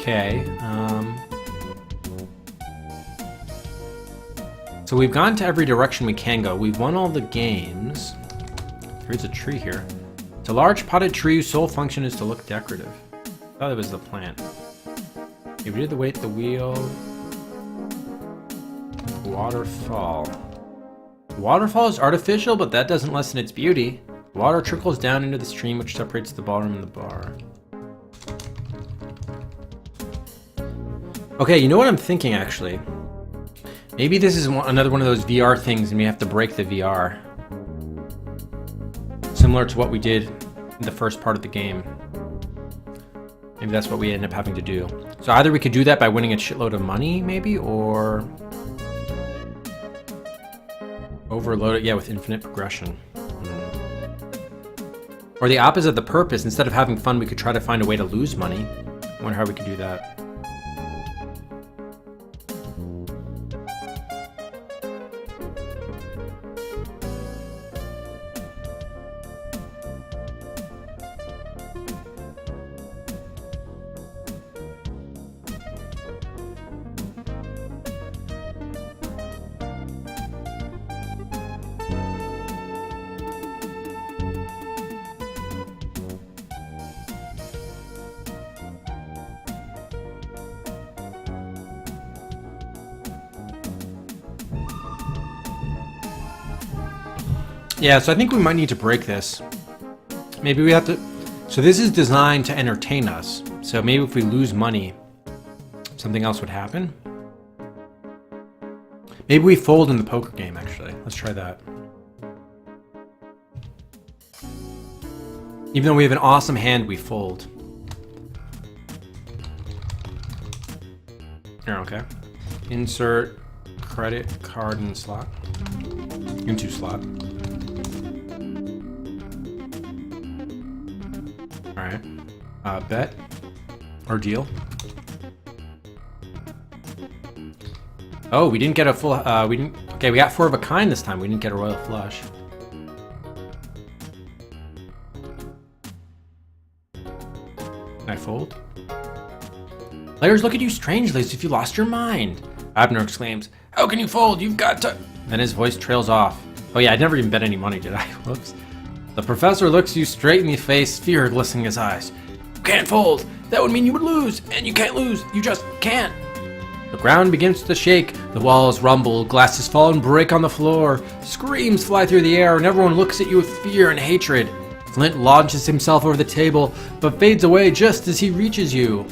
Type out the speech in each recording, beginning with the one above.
okay. So we've gone to every direction we can go. We've won all the games. There's a tree here. It's a large potted tree whose sole function is to look decorative. I thought it was the plant. Okay, we did the weight, the wheel. Waterfall. The waterfall is artificial, but that doesn't lessen its beauty. Water trickles down into the stream, which separates the ballroom and the bar. Okay, you know what I'm thinking, actually? Maybe this is another one of those VR things and we have to break the VR. Similar to what we did in the first part of the game. Maybe that's what we end up having to do. So either we could do that by winning a shitload of money, maybe, or overload it, yeah, with infinite progression. Or the opposite of the purpose. Instead of having fun, we could try to find a way to lose money. I wonder how we could do that. Yeah, so I think we might need to break this. Maybe we have to... So this is designed to entertain us. So maybe if we lose money, something else would happen. Maybe we fold in the poker game, actually. Let's try that. Even though we have an awesome hand, we fold. Here, okay. Insert credit card in slot. Into slot. Alright. Bet. Or deal. Oh, we didn't get a full... we didn't... Okay, we got 4 of a kind this time. We didn't get a royal flush. Can I fold? Players look at you strangely as if you lost your mind. Abner exclaims, "How can you fold? You've got to..." Then his voice trails off. Oh yeah, I never even bet any money, did I? Whoops. The professor looks you straight in the face, fear glistening in his eyes. "You can't fold. That would mean you would lose. And you can't lose. You just can't." The ground begins to shake. The walls rumble. Glasses fall and break on the floor. Screams fly through the air, and everyone looks at you with fear and hatred. Flint launches himself over the table, but fades away just as he reaches you.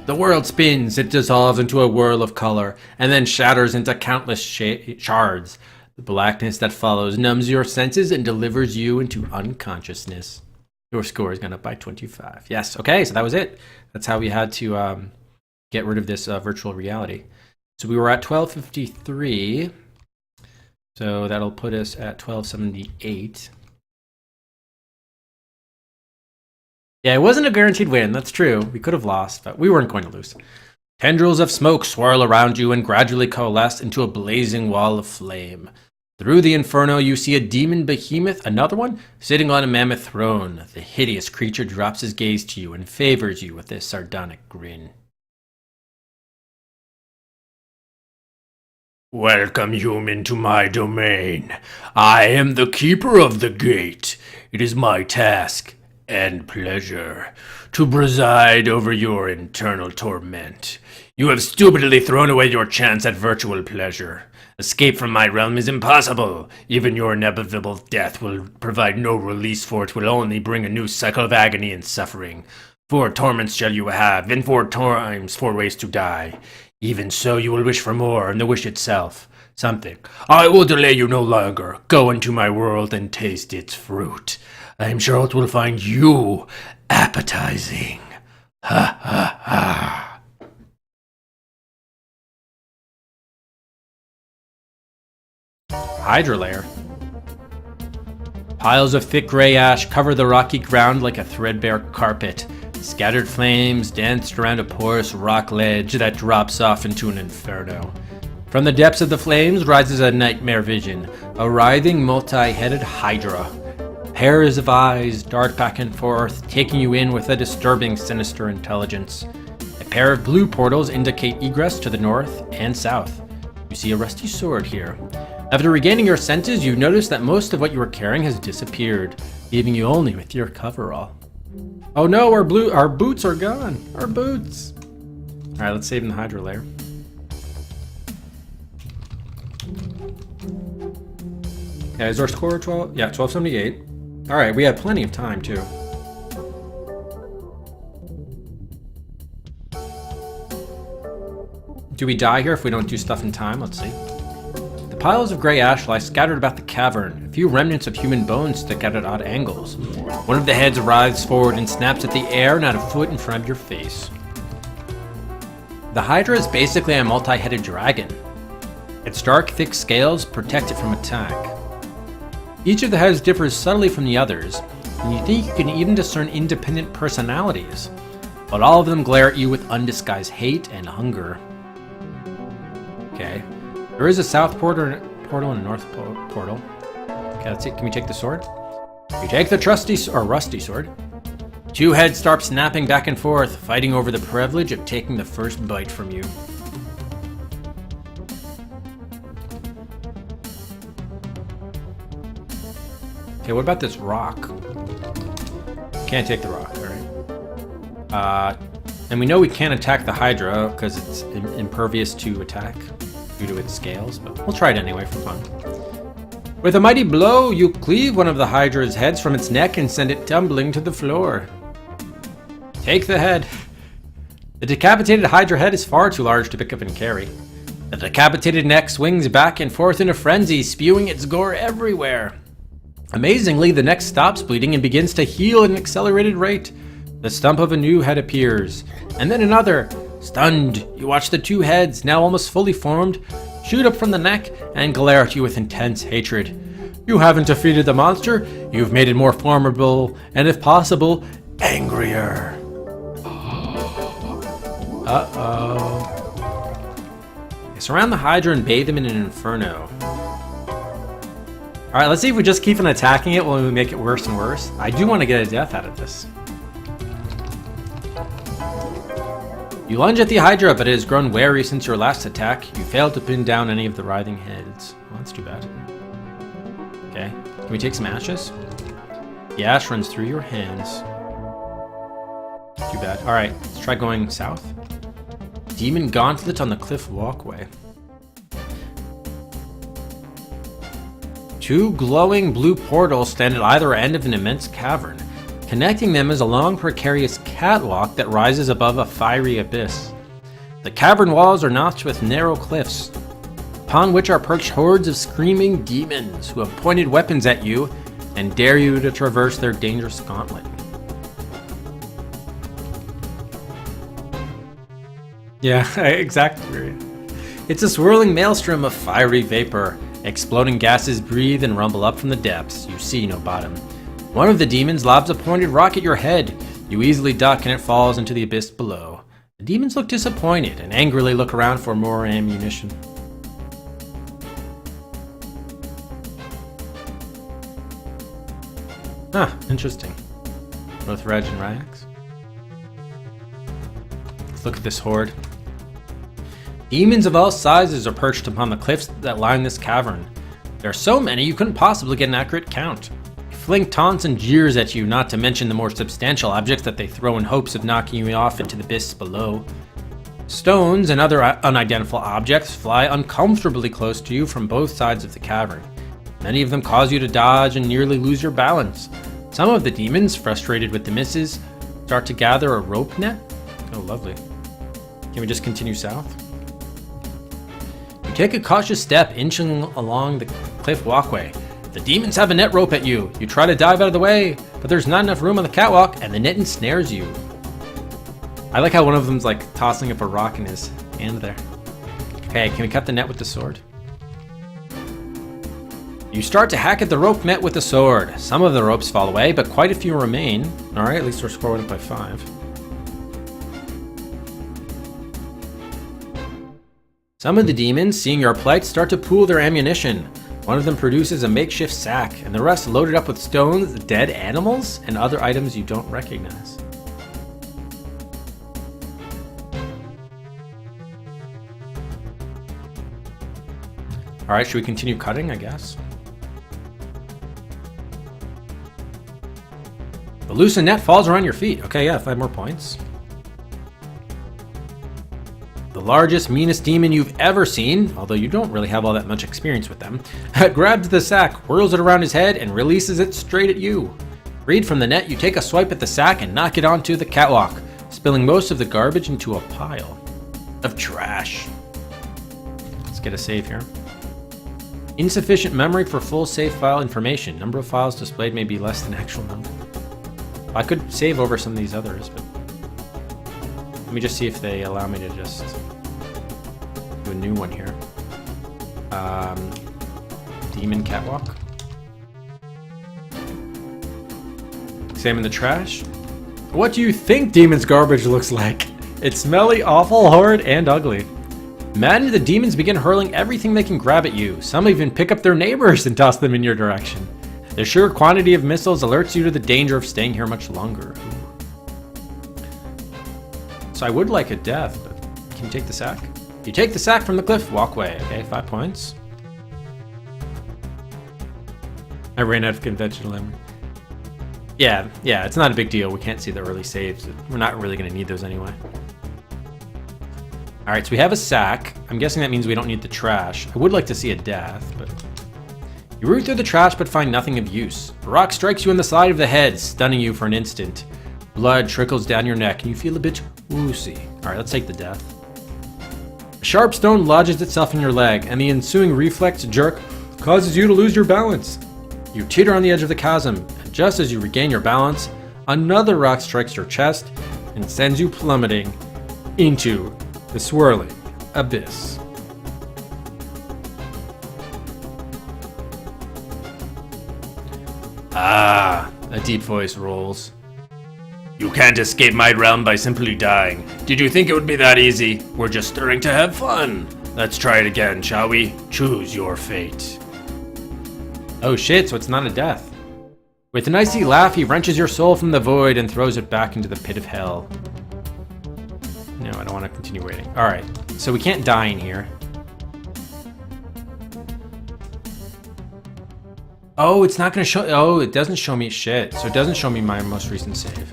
The world spins. It dissolves into a whirl of color, and then shatters into countless shards. The blackness that follows numbs your senses and delivers you into unconsciousness. Your score is gone up by 25. Yes, okay, so that was it. That's how we had to get rid of this virtual reality. So we were at 1253. So that'll put us at 1278. Yeah, it wasn't a guaranteed win, that's true. We could have lost, but we weren't going to lose. Tendrils of smoke swirl around you and gradually coalesce into a blazing wall of flame. Through the inferno, you see a demon behemoth, another one, sitting on a mammoth throne. The hideous creature drops his gaze to you and favors you with a sardonic grin. "Welcome, human, to my domain. I am the keeper of the gate. It is my task and pleasure to preside over your internal torment. You have stupidly thrown away your chance at virtual pleasure. Escape from my realm is impossible. Even your inevitable death will provide no release, for it will only bring a new cycle of agony and suffering. 4 torments shall you have, and 4 times 4 ways to die. Even so, you will wish for more, and the wish itself. Something. I will delay you no longer. Go into my world and taste its fruit. I am sure it will find you appetizing. Ha ha ha." Hydra Lair. Piles of thick gray ash cover the rocky ground like a threadbare carpet. Scattered flames danced around a porous rock ledge that drops off into an inferno. From the depths of the flames rises a nightmare vision, a writhing, multi-headed hydra. Pairs of eyes dart back and forth, taking you in with a disturbing, sinister intelligence. A pair of blue portals indicate egress to the north and south. You see a rusty sword here. After regaining your senses, you notice that most of what you were carrying has disappeared, leaving you only with your coverall. Oh no, our boots are gone. Our boots. All right, let's save in the Hydra Lair. Okay, is our score 12? Yeah, 1278. All right, we have plenty of time too. Do we die here if we don't do stuff in time? Let's see. The piles of gray ash lie scattered about the cavern. A few remnants of human bones stick out at odd angles. One of the heads writhes forward and snaps at the air, not a foot in front of your face. The Hydra is basically a multi-headed dragon. Its dark, thick scales protect it from attack. Each of the heads differs subtly from the others, and you think you can even discern independent personalities, but all of them glare at you with undisguised hate and hunger. Okay, there is a south portal and a north portal. Okay, let's see. Can we take the sword? You take the rusty sword. Two heads start snapping back and forth, fighting over the privilege of taking the first bite from you. Okay, what about this rock? Can't take the rock, alright. And we know we can't attack the Hydra because it's impervious to attack due to its scales, but we'll try it anyway for fun. With a mighty blow, you cleave one of the Hydra's heads from its neck and send it tumbling to the floor. Take the head. The decapitated Hydra head is far too large to pick up and carry. The decapitated neck swings back and forth in a frenzy, spewing its gore everywhere. Amazingly, the neck stops bleeding and begins to heal at an accelerated rate. The stump of a new head appears, and then another. Stunned, you watch the two heads, now almost fully formed, shoot up from the neck and glare at you with intense hatred. You haven't defeated the monster, you've made it more formidable, and if possible, angrier. Uh-oh. Surround the Hydra and bathe him in an inferno. Alright, let's see if we just keep on attacking it when we make it worse and worse. I do want to get a death out of this. You lunge at the Hydra, but it has grown wary since your last attack. You failed to pin down any of the writhing heads. Well, that's too bad. Okay, can we take some ashes? The ash runs through your hands. Too bad. Alright, let's try going south. Demon Gauntlet on the cliff walkway. Two glowing blue portals stand at either end of an immense cavern. Connecting them is a long, precarious catwalk that rises above a fiery abyss. The cavern walls are notched with narrow cliffs, upon which are perched hordes of screaming demons who have pointed weapons at you and dare you to traverse their dangerous gauntlet. Yeah, exactly. It's a swirling maelstrom of fiery vapor. Exploding gases breathe and rumble up from the depths. You see no bottom. One of the demons lobs a pointed rock at your head. You easily duck and it falls into the abyss below. The demons look disappointed and angrily look around for more ammunition. Huh, interesting. Both Reg and Ryax. Let's look at this horde. Demons of all sizes are perched upon the cliffs that line this cavern. There are so many you couldn't possibly get an accurate count. They fling taunts and jeers at you, not to mention the more substantial objects that they throw in hopes of knocking you off into the abyss below. Stones and other unidentified objects fly uncomfortably close to you from both sides of the cavern. Many of them cause you to dodge and nearly lose your balance. Some of the demons, frustrated with the misses, start to gather a rope net. Oh, lovely. Can we just continue south? You take a cautious step, inching along the cliff walkway. The demons have a net rope at you. You try to dive out of the way, but there's not enough room on the catwalk, and the net ensnares you. I like how one of them's like tossing up a rock in his hand there. Okay, can we cut the net with the sword? You start to hack at the rope net with the sword. Some of the ropes fall away, but quite a few remain. Alright, at least we're scoring up by 5. Some of the demons, seeing your plight, start to pool their ammunition. One of them produces a makeshift sack, and the rest loaded up with stones, dead animals, and other items you don't recognize. All right, should we continue cutting, I guess? The loosened net falls around your feet. Okay, yeah, 5 more points. The largest, meanest demon you've ever seen, although you don't really have all that much experience with them, grabs the sack, whirls it around his head, and releases it straight at you. Freed from the net, you take a swipe at the sack and knock it onto the catwalk, spilling most of the garbage into a pile of trash. Let's get a save here. Insufficient memory for full save file information. Number of files displayed may be less than actual number. I could save over some of these others, but let me just see if they allow me to just do a new one here. Demon catwalk. Examine the trash. What do you think demon's garbage looks like? It's smelly, awful, horrid, and ugly. Maddened, the demons begin hurling everything they can grab at you. Some even pick up their neighbors and toss them in your direction. The sheer quantity of missiles alerts you to the danger of staying here much longer. So I would like a death, but can you take the sack? You take the sack from the cliff walkway. Okay, 5 points. I ran out of conventional memory. Yeah, it's not a big deal. We can't see the early saves. We're not really going to need those anyway. All right, so we have a sack. I'm guessing that means we don't need the trash. I would like to see a death, but... You root through the trash but find nothing of use. A rock strikes you in the side of the head, stunning you for an instant. Blood trickles down your neck and you feel a bit woozy. Alright, let's take the death. A sharp stone lodges itself in your leg and the ensuing reflex jerk causes you to lose your balance. You teeter on the edge of the chasm, and just as you regain your balance, another rock strikes your chest and sends you plummeting into the swirling abyss. Ah, a deep voice rolls. You can't escape my realm by simply dying. Did you think it would be that easy? We're just stirring to have fun. Let's try it again, shall we? Choose your fate. Oh shit, so it's not a death. With an icy laugh, he wrenches your soul from the void and throws it back into the pit of hell. No, I don't want to continue waiting. Alright, so we can't die in here. Oh, it's not going to show... Oh, it doesn't show me shit. So it doesn't show me my most recent save.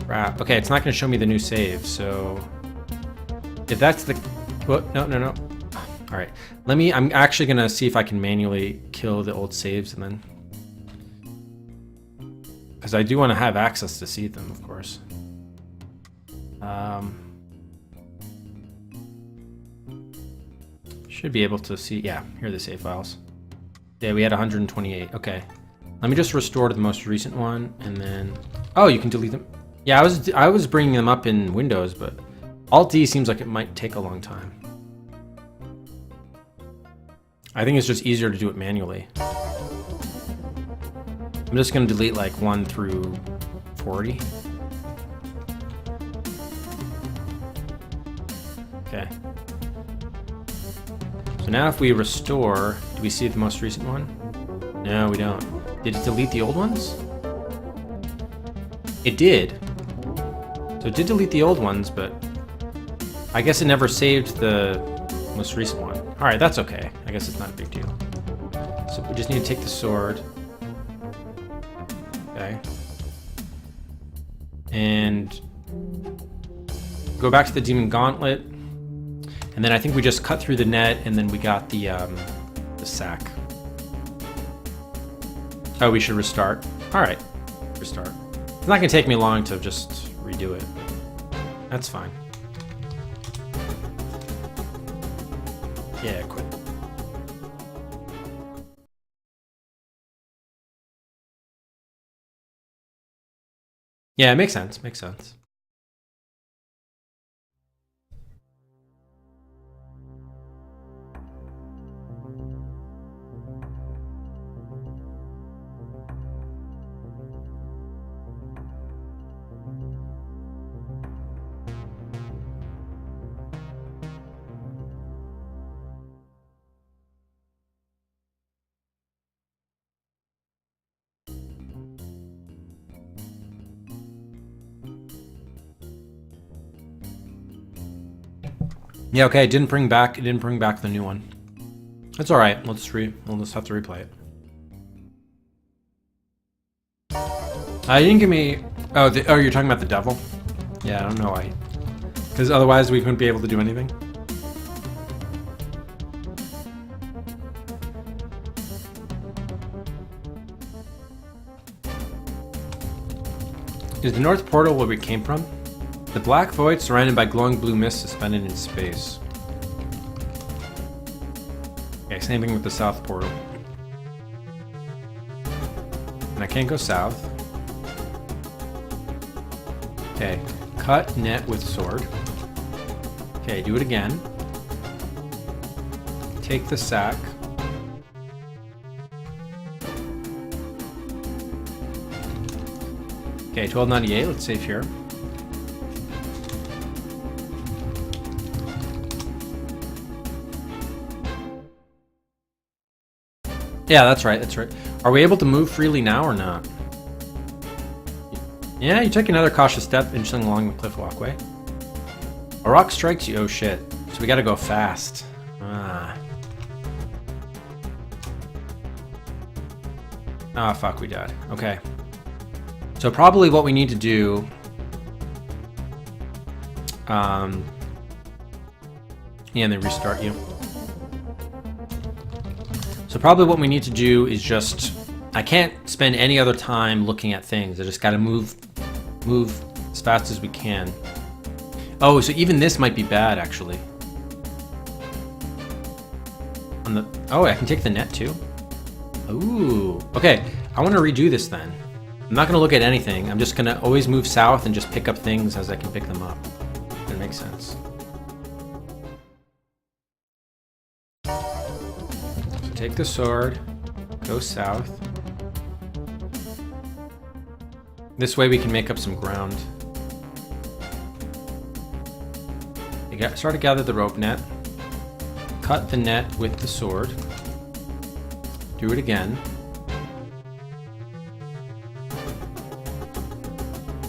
Crap. Okay, it's not going to show me the new save, so... If that's the... Oh, no. Alright. I'm actually going to see if I can manually kill the old saves and then... Because I do want to have access to see them, of course. Should be able to see... Yeah, here are the save files. Yeah, we had 128. Okay. Let me just restore to the most recent one, and then... Oh, you can delete them. Yeah, I was bringing them up in Windows, but Alt-D seems like it might take a long time. I think it's just easier to do it manually. I'm just going to delete like 1 through 40. Okay. So now if we restore, do we see the most recent one? No, we don't. Did it delete the old ones? It did. So it did delete the old ones, but I guess it never saved the most recent one. All right, that's okay. I guess it's not a big deal. So we just need to take the sword. Okay. And go back to the demon gauntlet. And then I think we just cut through the net, and then we got the sack. Oh, we should restart. All right, restart. It's not gonna take me long to just redo it. That's fine. Yeah, quit. Yeah, it makes sense. Makes sense. Yeah, okay, it didn't bring back the new one. That's all right. We'll just have to replay it. You didn't give me. Oh, you're talking about the devil? Yeah, I don't know why. Because otherwise we wouldn't be able to do anything. Is the north portal where we came from? The black void surrounded by glowing blue mist suspended in space. Okay, same thing with the south portal. And I can't go south. Okay, cut net with sword. Okay, do it again. Take the sack. Okay, 1298, let's save here. Yeah, that's right, that's right. Are we able to move freely now or not? Yeah, you take another cautious step, inching along the cliff walkway. A rock strikes you, oh shit. So we gotta go fast. Ah, fuck, we died. Okay. So probably what we need to do... yeah, and they restart you. So probably what we need to do is just... I can't spend any other time looking at things. I just gotta move as fast as we can. Oh, so even this might be bad, actually. Oh, I can take the net too? Ooh. Okay, I want to redo this then. I'm not going to look at anything. I'm just going to always move south and just pick up things as I can pick them up. That makes sense. So take the sword, go south. This way we can make up some ground. Start to gather the rope net. Cut the net with the sword. Do it again.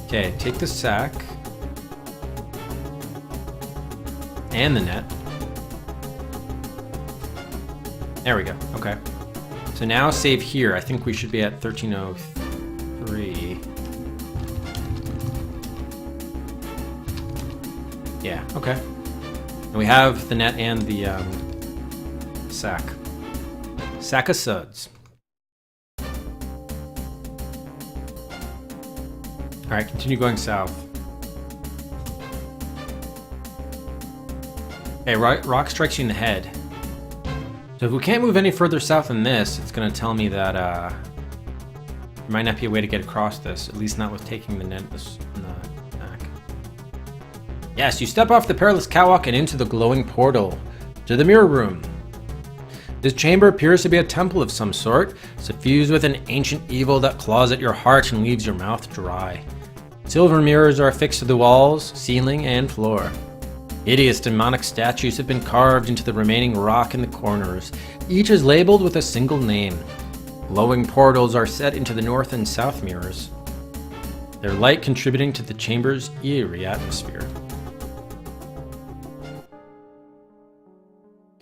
Okay, take the sack. And the net. There we go, okay. So now save here. I think we should be at 1303. Yeah, okay. And we have the net and the sack. Sack of suds. Alright, continue going south. Hey, rock strikes you in the head. So if we can't move any further south than this, it's going to tell me that there might not be a way to get across this, at least not with taking the net in the back. Yes, you step off the perilous catwalk and into the glowing portal to the mirror room. This chamber appears to be a temple of some sort, suffused with an ancient evil that claws at your heart and leaves your mouth dry. Silver mirrors are affixed to the walls, ceiling, and floor. Hideous demonic statues have been carved into the remaining rock in the corners. Each is labeled with a single name. Glowing portals are set into the north and south mirrors, their light contributing to the chamber's eerie atmosphere.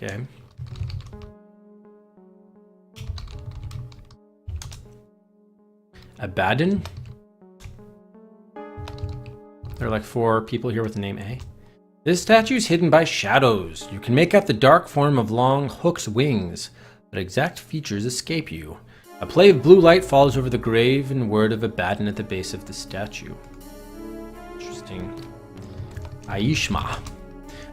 Okay. Abaddon? There are like 4 people here with the name A. This statue is hidden by shadows. You can make out the dark form of long, hooked wings, but exact features escape you. A play of blue light falls over the graven word of Abaddon at the base of the statue. Interesting. Aishma.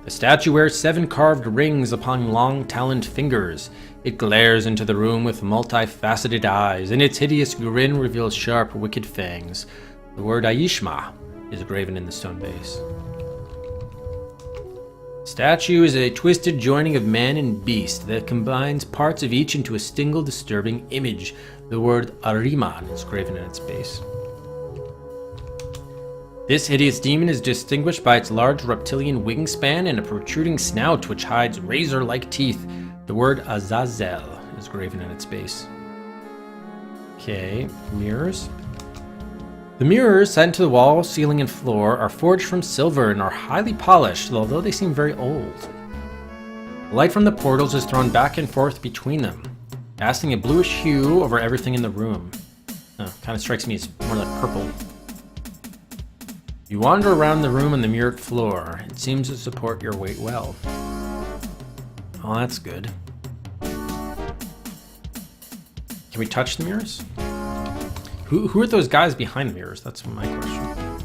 The statue wears 7 carved rings upon long taloned fingers. It glares into the room with multifaceted eyes, and its hideous grin reveals sharp, wicked fangs. The word Aishma is graven in the stone base. Statue is a twisted joining of man and beast that combines parts of each into a single disturbing image. The word Ahriman is graven in its base. This hideous demon is distinguished by its large reptilian wingspan and a protruding snout which hides razor-like teeth. The word Azazel is graven in its base. Okay, mirrors. The mirrors set into the wall, ceiling, and floor are forged from silver and are highly polished, although they seem very old. The light from the portals is thrown back and forth between them, casting a bluish hue over everything in the room. Oh, kind of strikes me as more like purple. You wander around the room on the mirrored floor. It seems to support your weight well. Oh, that's good. Can we touch the mirrors? Who are those guys behind the mirrors? That's my question.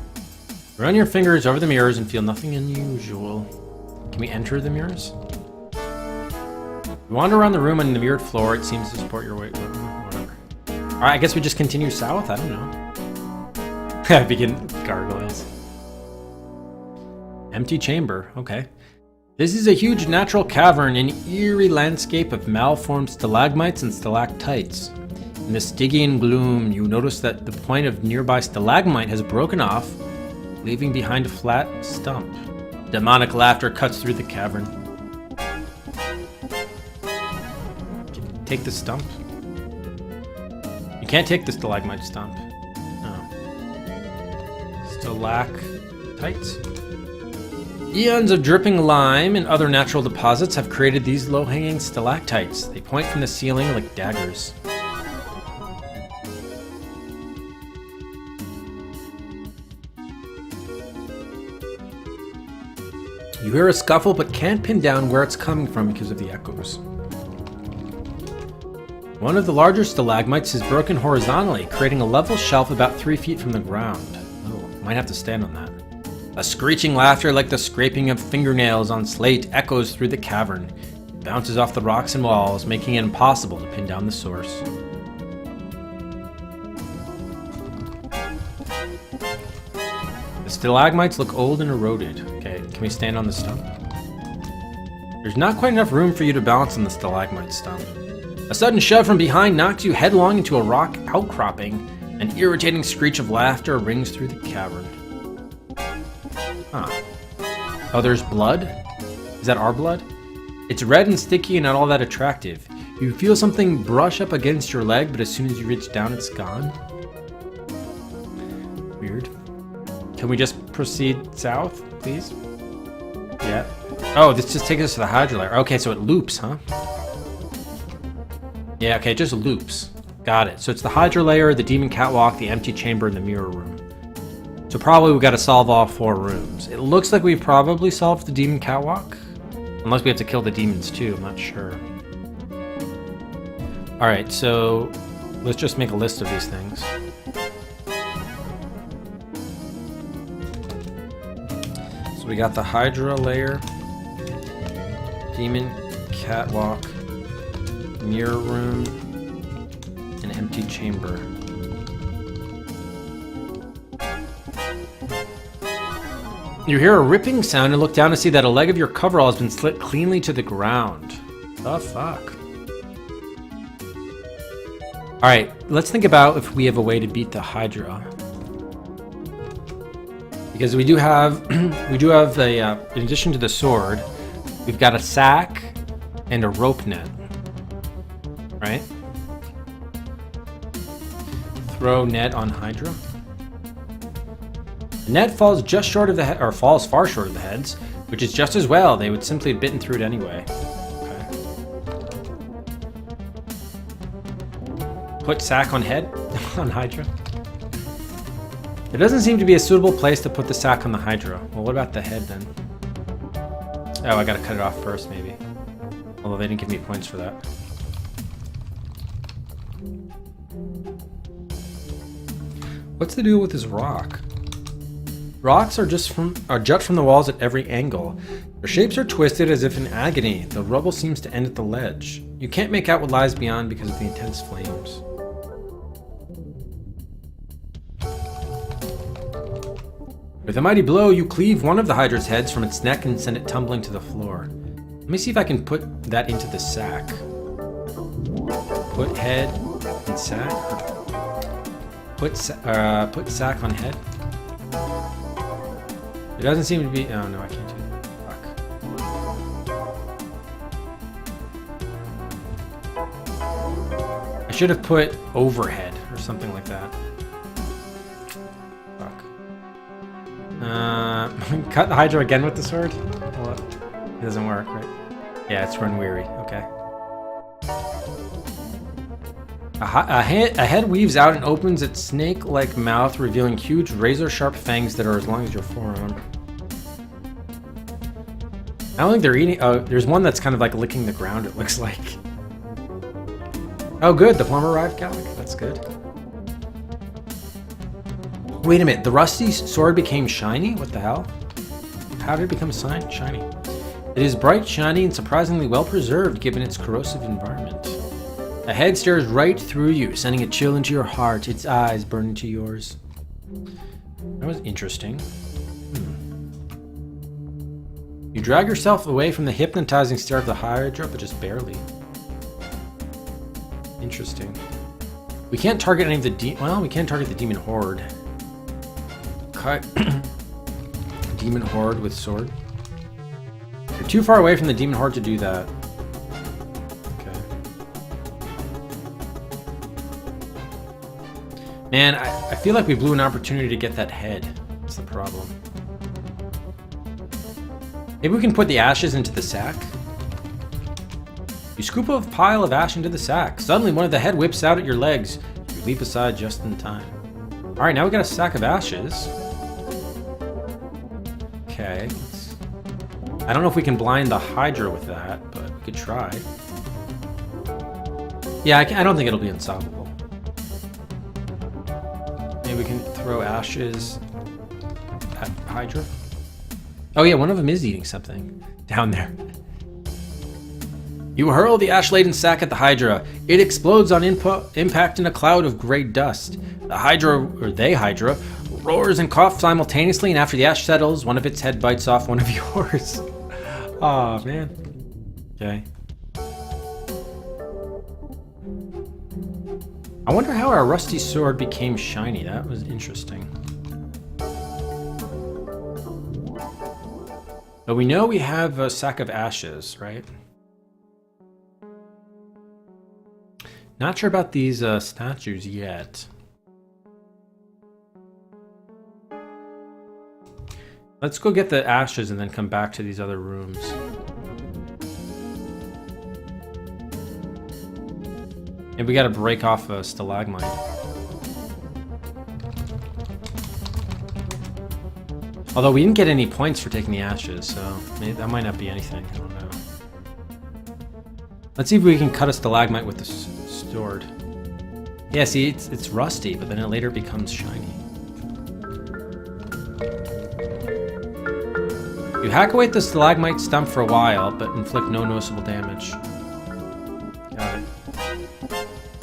Run your fingers over the mirrors and feel nothing unusual. Can we enter the mirrors? You wander around the room on the mirrored floor. It seems to support your weight. Whatever. Alright, I guess we just continue south? I don't know. Begin gargoyles. Empty chamber. Okay. This is a huge natural cavern, an eerie landscape of malformed stalagmites and stalactites. In the Stygian gloom, you notice that the point of nearby stalagmite has broken off, leaving behind a flat stump. Demonic laughter cuts through the cavern. Take the stump? You can't take the stalagmite stump. Oh. Stalactites? Eons of dripping lime and other natural deposits have created these low-hanging stalactites. They point from the ceiling like daggers. You hear a scuffle but can't pin down where it's coming from because of the echoes. One of the larger stalagmites is broken horizontally, creating a level shelf about 3 feet from the ground. Oh, might have to stand on that. A screeching laughter like the scraping of fingernails on slate echoes through the cavern. It bounces off the rocks and walls, making it impossible to pin down the source. The stalagmites look old and eroded. Okay, can we stand on the stump? There's not quite enough room for you to balance on the stalagmite stump. A sudden shove from behind knocks you headlong into a rock outcropping. An irritating screech of laughter rings through the cavern. Huh. Oh, there's blood? Is that our blood? It's red and sticky and not all that attractive. You feel something brush up against your leg, but as soon as you reach down, it's gone. Weird. Can we just proceed south, please? Yeah. Oh, this just takes us to the Hydra Lair. Okay, so it loops, huh? Yeah, okay, it just loops. Got it. So it's the Hydra Lair, the Demon Catwalk, the empty chamber, and the mirror room. So probably we got to solve all 4 rooms. It looks like we probably solved the Demon Catwalk. Unless we have to kill the demons too, I'm not sure. Alright, so let's just make a list of these things. So we got the Hydra Lair, Demon Catwalk, mirror room, and empty chamber. You hear a ripping sound and look down to see that a leg of your coverall has been slit cleanly to the ground. The fuck? Alright, let's think about if we have a way to beat the Hydra. Because we do have a, in addition to the sword, we've got a sack and a rope net. Right? Throw net on Hydra. The net falls just short of the head, or falls far short of the heads, which is just as well. They would simply have bitten through it anyway. Okay. Put sack on head on Hydra. There doesn't seem to be a suitable place to put the sack on the Hydra. Well, what about the head then? Oh, I gotta cut it off first, maybe. Although they didn't give me points for that. What's the deal with this rock? Rocks are jut from the walls at every angle. Their shapes are twisted as if in agony. The rubble seems to end at the ledge. You can't make out what lies beyond because of the intense flames. With a mighty blow, you cleave one of the Hydra's heads from its neck and send it tumbling to the floor. Let me see if I can put that into the sack. Put head in sack. Put sack on head. It doesn't seem to be. Oh no, I can't do that. Fuck. I should have put overhead or something like that. Fuck. Cut the Hydra again with the sword? Well, it doesn't work, right? Yeah, it's run weary. Okay. A head weaves out and opens its snake-like mouth, revealing huge razor-sharp fangs that are as long as your forearm. I don't think they're eating. Oh, there's one that's kind of like licking the ground, it looks like. Oh, good. The plumber arrived, Gallic. That's good. Wait a minute. The rusty sword became shiny? What the hell? How did it become shiny? It is bright, shiny, and surprisingly well preserved given its corrosive environment. A head stares right through you, sending a chill into your heart, its eyes burn into yours. That was interesting. You drag yourself away from the hypnotizing stare of the Hydra, but just barely. Interesting. We can't target any of the well, we can target the demon horde. Cut demon horde with sword. You're too far away from the demon horde to do that. Okay. Man, I feel like we blew an opportunity to get that head. That's the problem. Maybe we can put the ashes into the sack. You scoop a pile of ash into the sack. Suddenly, one of the head whips out at your legs. You leap aside just in time. Alright, now we got a sack of ashes. Okay. I don't know if we can blind the Hydra with that, but we could try. Yeah, I don't think it'll be unsolvable. Maybe we can throw ashes at Hydra. Oh yeah, one of them is eating something down there. You hurl the ash-laden sack at the Hydra. It explodes on impact in a cloud of gray dust. The Hydra, or they Hydra, roars and coughs simultaneously, and after the ash settles, one of its head bites off one of yours. Aw, man. Okay. I wonder how our rusty sword became shiny. That was interesting. But we know we have a sack of ashes, right? Not sure about these statues yet. Let's go get the ashes and then come back to these other rooms. And we gotta break off a stalagmite. Although we didn't get any points for taking the ashes, so maybe that might not be anything. I don't know. Let's see if we can cut a stalagmite with the sword. Yeah, see, it's rusty, but then it later becomes shiny. You hack away at the stalagmite stump for a while, but inflict no noticeable damage. Got it.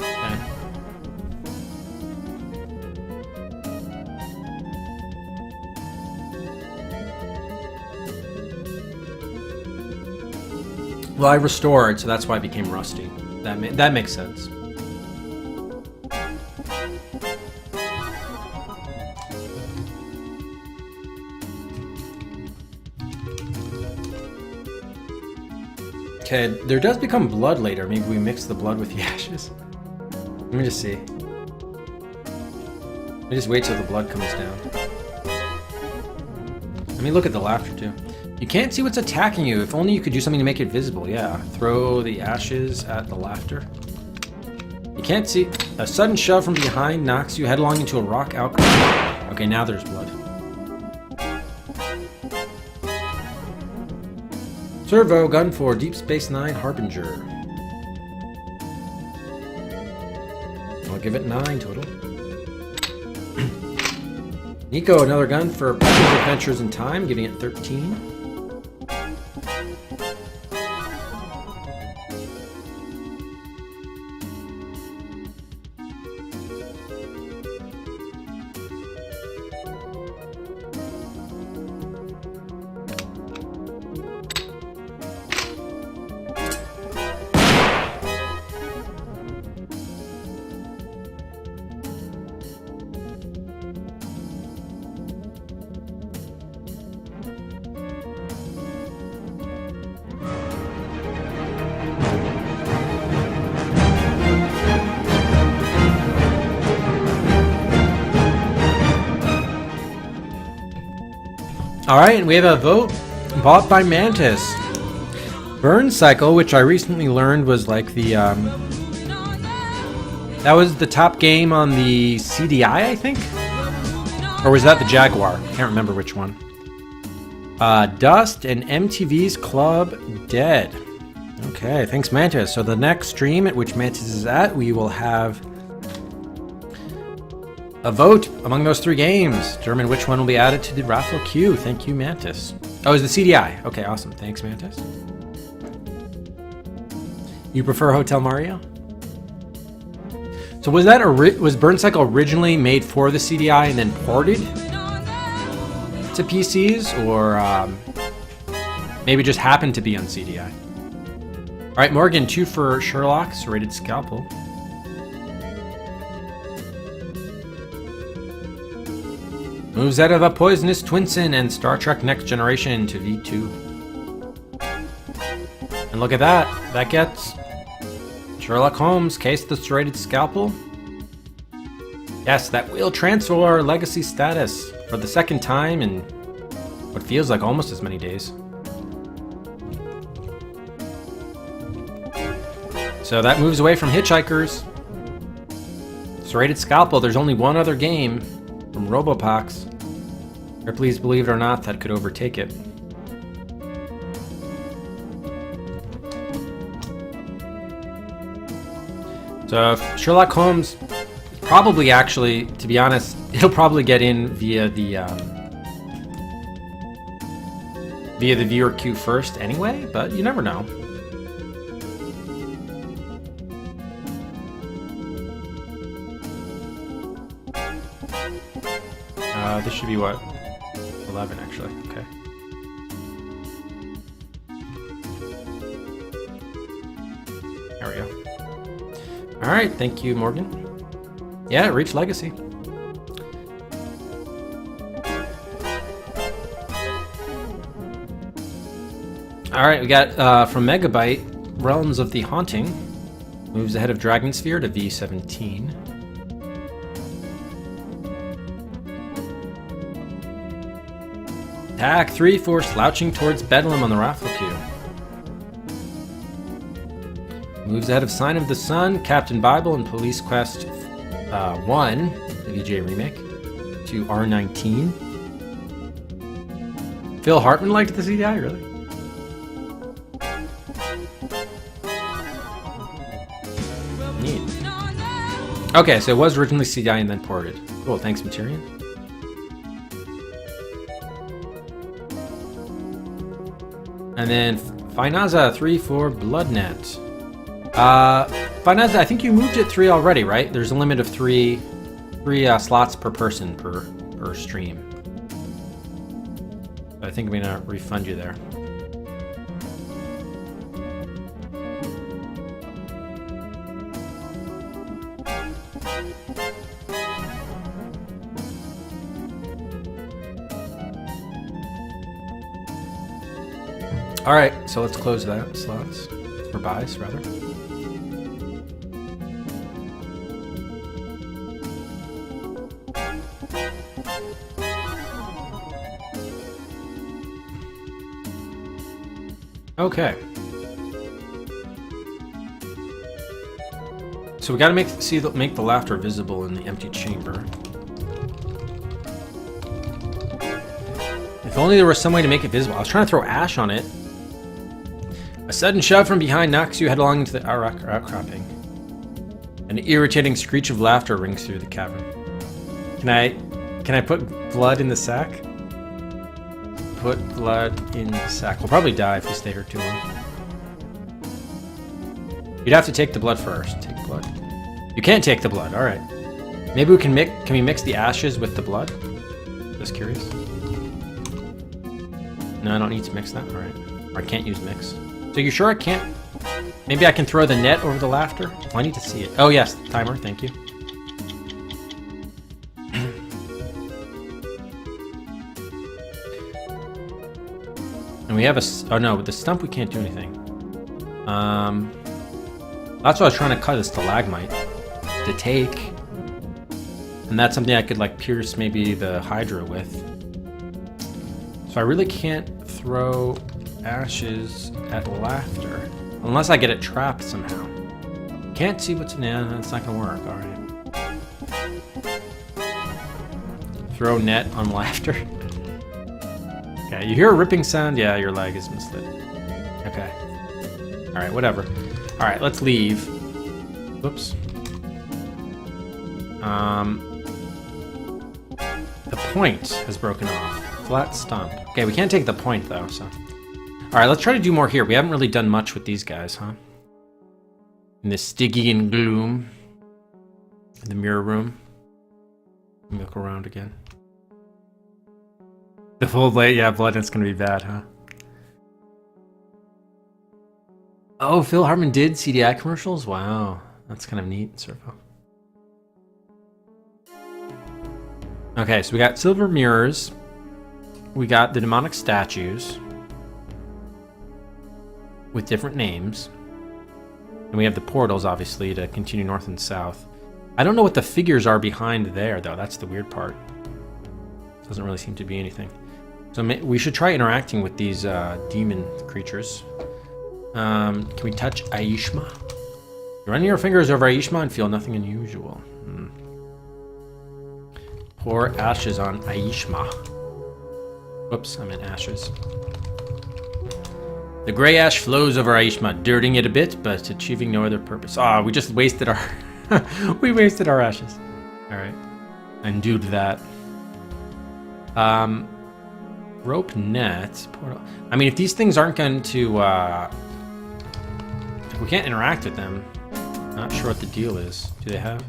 Okay. Well, I restored, so that's why it became rusty. That makes sense. Okay, there does become blood later. Maybe we mix the blood with the ashes. Let me just see. Let me just wait till the blood comes down. Let me look at the laughter too. You can't see what's attacking you. If only you could do something to make it visible. Yeah, throw the ashes at the laughter. You can't see. A sudden shove from behind knocks you headlong into a rock outcrop. Okay, now there's blood. Servo gun for Deep Space Nine Harbinger. I'll give it 9 total. Nico, another gun for Patrick Adventures in Time, giving it 13. Alright, and we have a vote bought by Mantis. Burn Cycle, which I recently learned was like the that was the top game on the CDI, I think, or was that the Jaguar? Can't remember which one. Dust and MTV's Club Dead. Okay, thanks Mantis. So the next stream at which Mantis is at, we will have a vote among those 3 games. Determine which one will be added to the raffle queue. Thank you, Mantis. Oh, it's the CDI. Okay, awesome. Thanks, Mantis. You prefer Hotel Mario? So was that was Burn Cycle originally made for the CDI and then ported to PCs, or maybe just happened to be on CDI? All right, Morgan, 2 for Sherlock, Serrated Scalpel. Moves out of a Poisonous Twinsen and Star Trek Next Generation to V2. And look at that. That gets Sherlock Holmes, Case the Serrated Scalpel. Yes, that will transfer our legacy status for the second time in what feels like almost as many days. So that moves away from Hitchhikers. Serrated Scalpel, there's only one other game from Robopox. Ripley's Believe It or Not that could overtake it. So Sherlock Holmes probably actually, to be honest, he'll probably get in via the viewer queue first anyway, but you never know. This should be what? 11 actually, okay. There we go. Alright, thank you, Morgan. Yeah, it reached Legacy. Alright, we got from Megabyte, Realms of the Haunting. Moves ahead of Dragon Sphere to V17. Attack 3 for Slouching Towards Bedlam on the raffle queue. Moves ahead of Sign of the Sun, Captain Bible, and Police Quest 1, the VJ remake, to R19. Phil Hartman liked the CDI, really? Neat. Okay, so it was originally CDI and then ported. Cool, thanks, Materian. And then Finaza 3 for Bloodnet. Finaza, I think you moved it 3 already, right? There's a limit of three slots per person per stream. I think I'm gonna refund you there. All right, so let's close that slots, or buys rather. Okay. So we got to make the laughter visible in the empty chamber. If only there was some way to make it visible. I was trying to throw ash on it. A sudden shove from behind knocks you headlong into the outcropping. An irritating screech of laughter rings through the cavern. Can I put blood in the sack? Put blood in the sack. We'll probably die if we stay here too long. You'd have to take the blood first. Take blood. You can't take the blood. All right. Maybe we can mix. Can we mix the ashes with the blood? Just curious. No, I don't need to mix that. All right. Or I can't use mix. So you sure I can't? Maybe I can throw the net over the laughter? Well, I need to see it. Oh yes, timer. Thank you. And we have a... Oh no, with the stump we can't do anything. That's what I was trying to cut, a stalagmite to take. And that's something I could like pierce maybe the Hydra with. So I really can't throw ashes at laughter. Unless I get it trapped somehow. Can't see what's in there. That's not gonna work. All right. Throw net on laughter. Okay, you hear a ripping sound? Yeah, your leg is misled. Okay. All right, whatever. All right, let's leave. Whoops. The point has broken off. Flat stump. Okay, we can't take the point though, so. All right, let's try to do more here. We haven't really done much with these guys, huh? In the Stygian gloom. In the mirror room. Let me look around again. The full blade, yeah, blood, it's gonna be bad, huh? Oh, Phil Hartman did CDI commercials? Wow, that's kind of neat, Servo. Okay, so we got silver mirrors. We got the demonic statues with different names. And we have the portals, obviously, to continue north and south. I don't know what the figures are behind there, though. That's the weird part. Doesn't really seem to be anything. So we should try interacting with these demon creatures. Can we touch Aishma? You run your fingers over Aishma and feel nothing unusual. Pour ashes on Aishma. Whoops, I meant ashes. The gray ash flows over Aishma, dirtying it a bit, but achieving no other purpose. Ah, we just wasted our... we wasted our ashes. Alright. Undoed that. Rope net. Portal. I mean, if these things aren't going to... if we can't interact with them, not sure what the deal is. Do they have?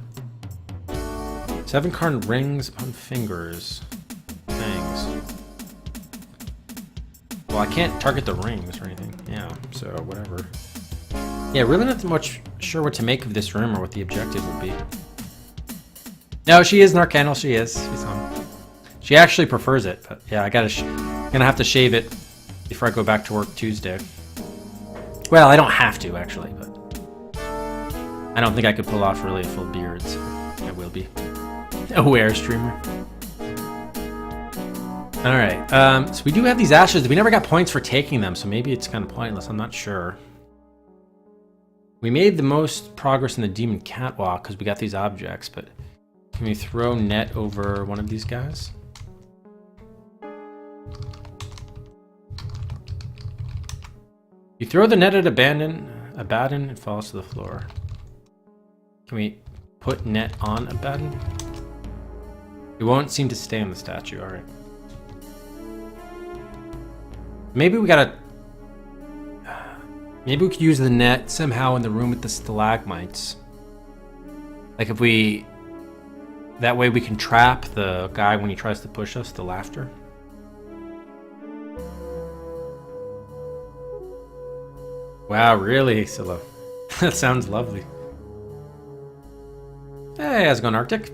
7 card rings upon fingers. Thanks. Well, I can't target the rings or anything. Yeah, so whatever. Yeah, really not much sure what to make of this room or what the objective would be. No, she is an Arcanal. She is. She's on. She actually prefers it, but yeah, gonna have to shave it before I go back to work Tuesday. Well, I don't have to actually, but I don't think I could pull off really a full beard. So I will be. Aware streamer. All right, so we do have these ashes. We never got points for taking them, so maybe it's kind of pointless. I'm not sure. We made the most progress in the demon catwalk because we got these objects, but can we throw net over one of these guys? You throw the net at Abaddon, it falls to the floor. Can we put net on Abaddon? It won't seem to stay on the statue, all right. Maybe we gotta... Maybe we could use the net somehow in the room with the stalagmites. Like if we... That way we can trap the guy when he tries to push us, the laughter. Wow, really, Scylla? That sounds lovely. Hey, how's it going, Arctic?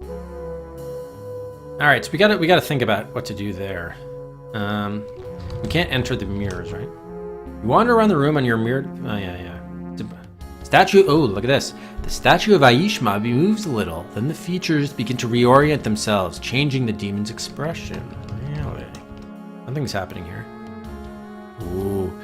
Alright, so we gotta think about what to do there. We can't enter the mirrors, right? You wander around the room on your mirror. Oh, yeah. Statue. Oh, look at this. The statue of Aishma moves a little. Then the features begin to reorient themselves, changing the demon's expression. Really? Something's happening here. Ooh.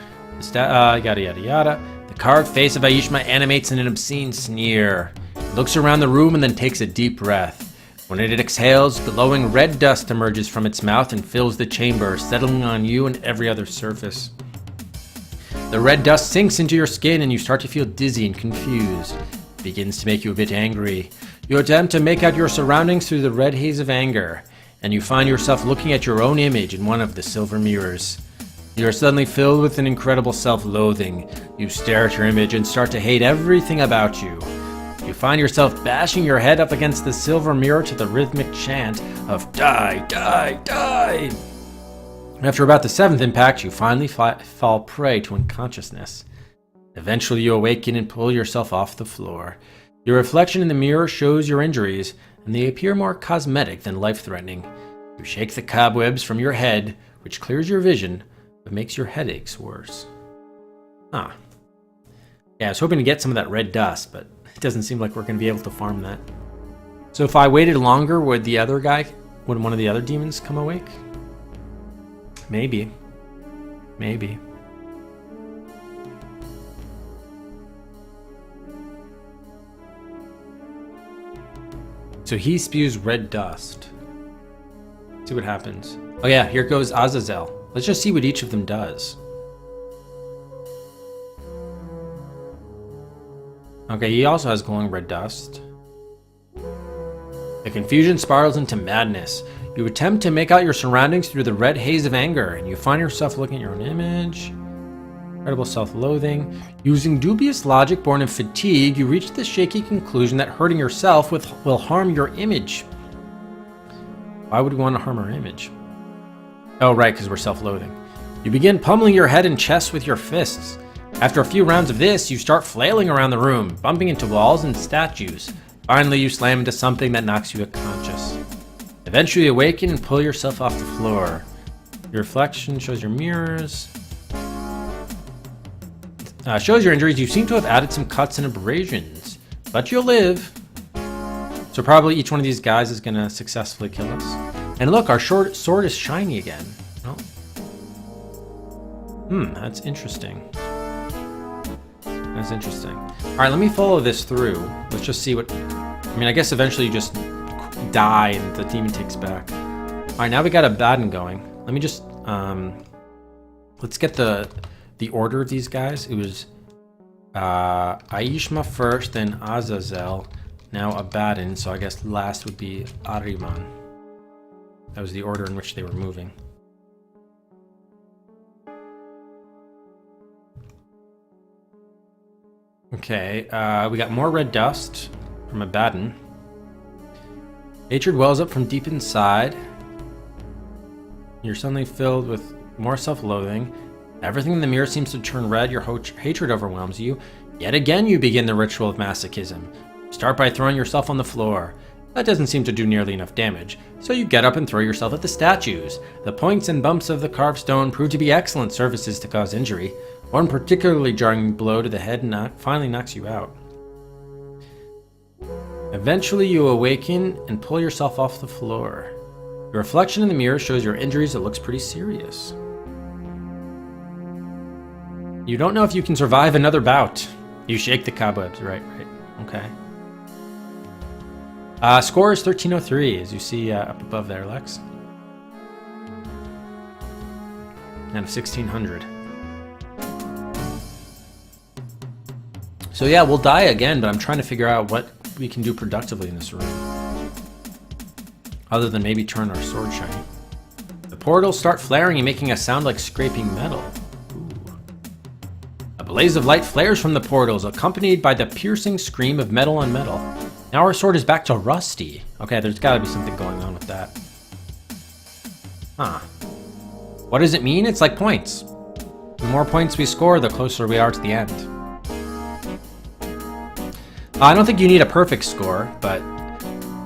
Yada, yada, yada. The carved face of Aishma animates in an obscene sneer. It looks around the room and then takes a deep breath. When it exhales, glowing red dust emerges from its mouth and fills the chamber, settling on you and every other surface. The red dust sinks into your skin and you start to feel dizzy and confused. It begins to make you a bit angry. You attempt to make out your surroundings through the red haze of anger, and you find yourself looking at your own image in one of the silver mirrors. You are suddenly filled with an incredible self-loathing. You stare at your image and start to hate everything about you. You find yourself bashing your head up against the silver mirror to the rhythmic chant of die, die, die. After about the 7th impact, you finally fall prey to unconsciousness. Eventually you awaken and pull yourself off the floor. Your reflection in the mirror shows your injuries, and they appear more cosmetic than life-threatening. You shake the cobwebs from your head, which clears your vision, but makes your headaches worse. Huh. Yeah, I was hoping to get some of that red dust, but it doesn't seem like we're going to be able to farm that. So if I waited longer, would one of the other demons come awake? Maybe. Maybe. So he spews red dust. See what happens. Oh yeah, here goes Azazel. Let's just see what each of them does. Okay, he also has glowing red dust. The confusion spirals into madness. You attempt to make out your surroundings through the red haze of anger, and you find yourself looking at your own image. Incredible self-loathing. Using dubious logic born of fatigue, you reach the shaky conclusion that hurting yourself will harm your image. Why would we want to harm our image? Oh, right, because we're self-loathing. You begin pummeling your head and chest with your fists. After a few rounds of this, you start flailing around the room, bumping into walls and statues. Finally, you slam into something that knocks you unconscious. Eventually, you awaken and pull yourself off the floor. Your reflection shows your mirrors. Shows your injuries. You seem to have added some cuts and abrasions, but you'll live. So probably each one of these guys is going to successfully kill us. And look, our short sword is shiny again. Oh. That's interesting. That's interesting. All right, let me follow this through. Let's just see what... I mean, I guess eventually you just die and the demon takes back. All right, now we got a Abaddon going. Let me just... let's get the order of these guys. It was Aishma first, then Azazel, now Abaddon, so I guess last would be Ahriman. That was the order in which they were moving. Okay, we got more red dust from Abaddon. Hatred wells up from deep inside. You're suddenly filled with more self-loathing. Everything in the mirror seems to turn red. Your hatred overwhelms you. Yet again, you begin the ritual of masochism. Start by throwing yourself on the floor. That doesn't seem to do nearly enough damage, so you get up and throw yourself at the statues. The points and bumps of the carved stone prove to be excellent surfaces to cause injury. One particularly jarring blow to the head finally knocks you out. Eventually, you awaken and pull yourself off the floor. Your reflection in the mirror shows your injuries. It looks pretty serious. You don't know if you can survive another bout. You shake the cobwebs. Right. Okay. Score is 1303, as you see up above there, Lex. Out of 1600. So yeah, we'll die again, but I'm trying to figure out what we can do productively in this room. Other than maybe turn our sword shiny. The portals start flaring and making a sound like scraping metal. A blaze of light flares from the portals, accompanied by the piercing scream of metal on metal. Now our sword is back to rusty. Okay, there's gotta be something going on with that. Huh. What does it mean? It's like points. The more points we score, the closer we are to the end. I don't think you need a perfect score, but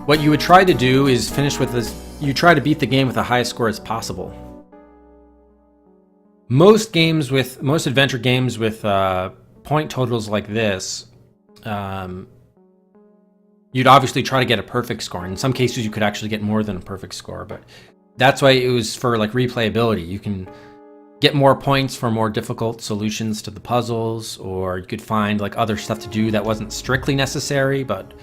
what you would try to do is finish with this. You try to beat the game with the highest score as possible. Most adventure games with point totals like this, you'd obviously try to get a perfect score. In some cases, you could actually get more than a perfect score, but that's why it was for like replayability. You can get more points for more difficult solutions to the puzzles, or you could find like other stuff to do that wasn't strictly necessary, but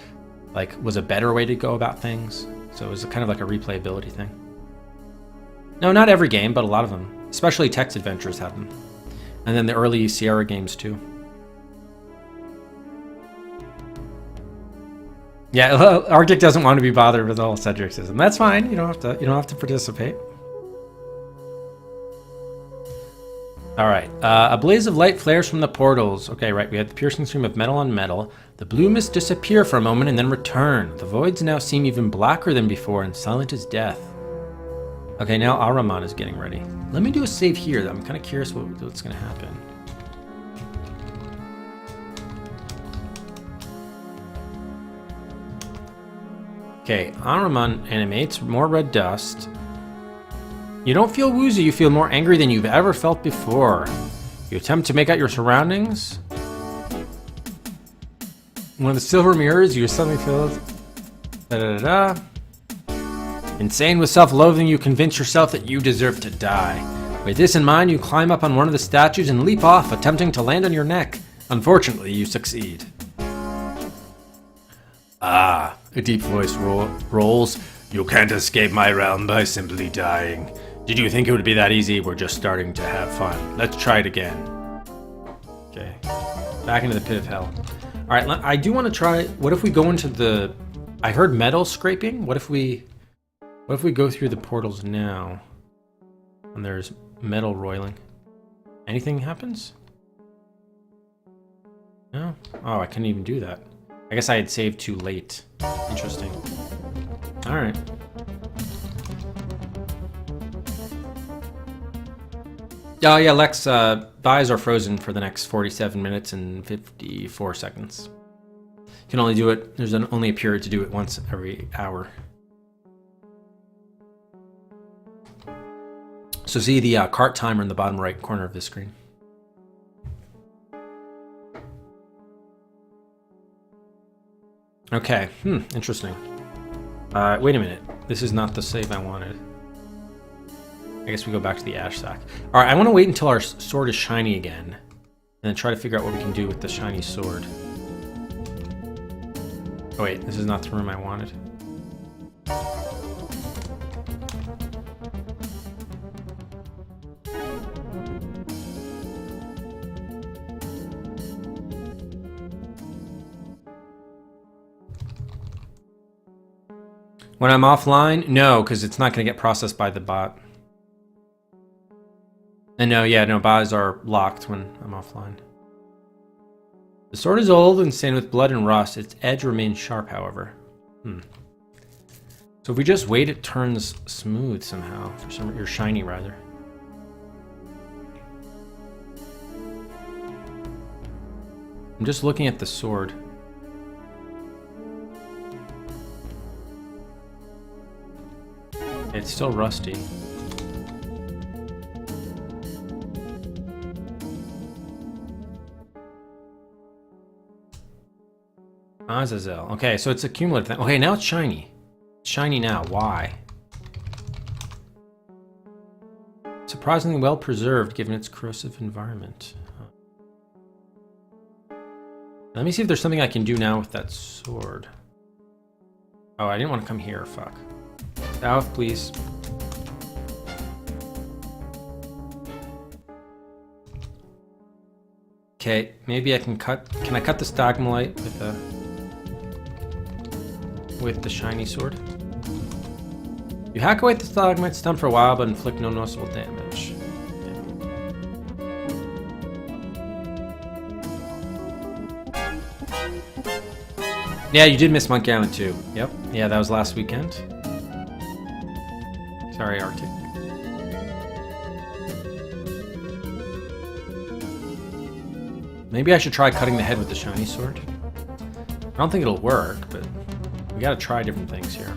like was a better way to go about things. So it was kind of like a replayability thing. No, not every game, but a lot of them, especially text adventures have them. And then the early Sierra games too. Yeah, Arctic doesn't want to be bothered with the whole Cedricism. That's fine. You don't have to participate. All right. A blaze of light flares from the portals. Okay, right. We had the piercing stream of metal on metal. The blue mist disappear for a moment and then return. The voids now seem even blacker than before and silent as death. Okay, now Ahriman is getting ready. Let me do a save here. I'm kind of curious what's going to happen. Okay, Ahriman animates more red dust. You don't feel woozy, you feel more angry than you've ever felt before. You attempt to make out your surroundings. One of the silver mirrors, you suddenly feel... Insane with self-loathing, you convince yourself that you deserve to die. With this in mind, you climb up on one of the statues and leap off, attempting to land on your neck. Unfortunately, you succeed. Ah, a deep voice rolls. You can't escape my realm by simply dying. Did you think it would be that easy? We're just starting to have fun. Let's try it again. Okay. Back into the pit of hell. Alright, I do want to try... What if we go into the... I heard metal scraping. What if we go through the portals now? And there's metal roiling. Anything happens? No? Oh, I couldn't even do that. I guess I had saved too late. Interesting. Alright. Oh yeah, Lex, buys are frozen for the next 47 minutes and 54 seconds. You can only do it, there's only a period to do it once every hour. So see the cart timer in the bottom right corner of the screen. Okay, interesting. Wait a minute, this is not the save I wanted. I guess we go back to the ash sack. Alright, I want to wait until our sword is shiny again. And then try to figure out what we can do with the shiny sword. Oh wait, this is not the room I wanted. When I'm offline? No, because it's not going to get processed by the bot. And no, buys are locked when I'm offline. The sword is old and stained with blood and rust. Its edge remains sharp, however. So if we just wait, it turns smooth somehow. Or shiny, rather. I'm just looking at the sword. It's still rusty. Azazel. Okay, so it's a cumulative thing. Okay, now it's shiny. It's shiny now. Why? Surprisingly well preserved given its corrosive environment. Let me see if there's something I can do now with that sword. Oh, I didn't want to come here. Fuck. South, please. Okay, maybe I can cut... Can I cut the stalagmite with the shiny sword? You hack away at the stalagmite, stun for a while, but inflict no noticeable damage. Yeah, you did miss Monkey Island 2. Yep. Yeah, that was last weekend. Sorry, Arctic. Maybe I should try cutting the head with the shiny sword. I don't think it'll work, but we gotta try different things here.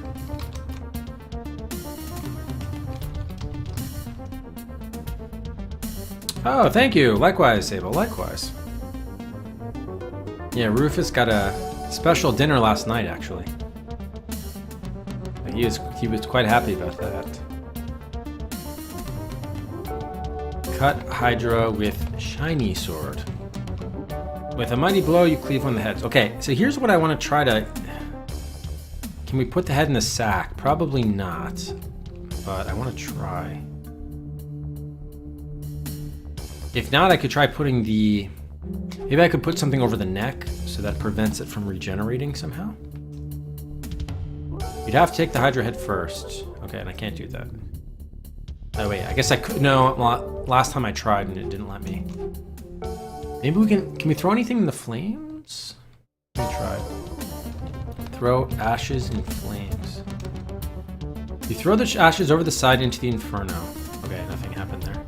Oh, thank you. Likewise, Sable. Likewise. Yeah, Rufus got a special dinner last night, actually. He was quite happy about that. Cut Hydra with shiny sword. With a mighty blow, you cleave one of the heads. Okay, so here's what I want to try to... Can we put the head in the sack? Probably not. But I want to try. If not, I could try putting the... Maybe I could put something over the neck so that prevents it from regenerating somehow. You'd have to take the Hydra head first. Okay, and I can't do that. Oh wait, I guess I could... No, last time I tried and it didn't let me. Maybe we can we throw anything in the flames? Let me try. Throw ashes in flames. You throw the ashes over the side into the inferno. Okay, nothing happened there.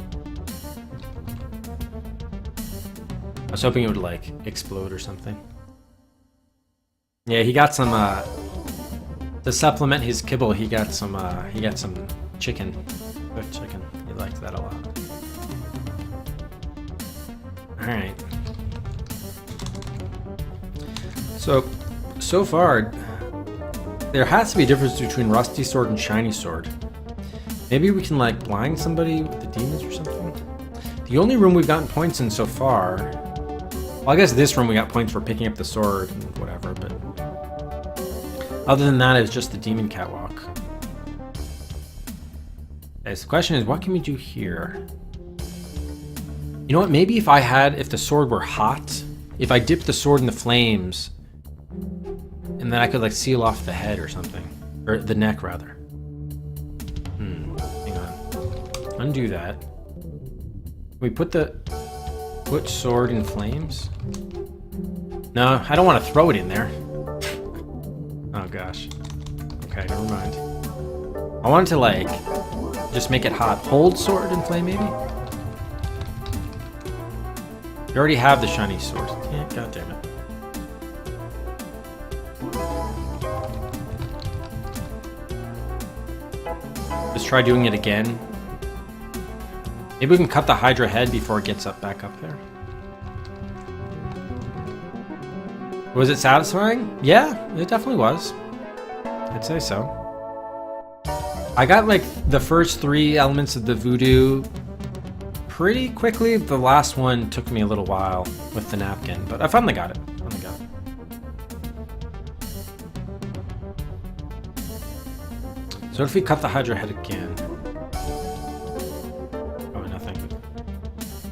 I was hoping it would like explode or something. Yeah, he got some to supplement his kibble, he got some chicken. Cooked chicken. He liked that a lot. Alright. So far, there has to be a difference between rusty sword and shiny sword. Maybe we can like blind somebody with the demons or something? The only room we've gotten points in so far... Well, I guess this room we got points for picking up the sword and whatever, but... Other than that, it's just the demon catwalk. Okay, so the question is, what can we do here? You know what, maybe if the sword were hot, if I dipped the sword in the flames, and then I could like seal off the head or something. Or the neck, rather. Hang on. Undo that. We put sword in flames? No, I don't want to throw it in there. Oh gosh. Okay, never mind. I wanted to like just make it hot. Hold sword in flame, maybe? You already have the shiny sword. Yeah, God damn it. Just try doing it again. Maybe we can cut the Hydra head before it gets back up there. Was it satisfying? Yeah, it definitely was. I'd say so. I got like the first 3 elements of the voodoo pretty quickly. The last one took me a little while with the napkin, but I finally got it. So what if we cut the Hydra head again? Oh, nothing.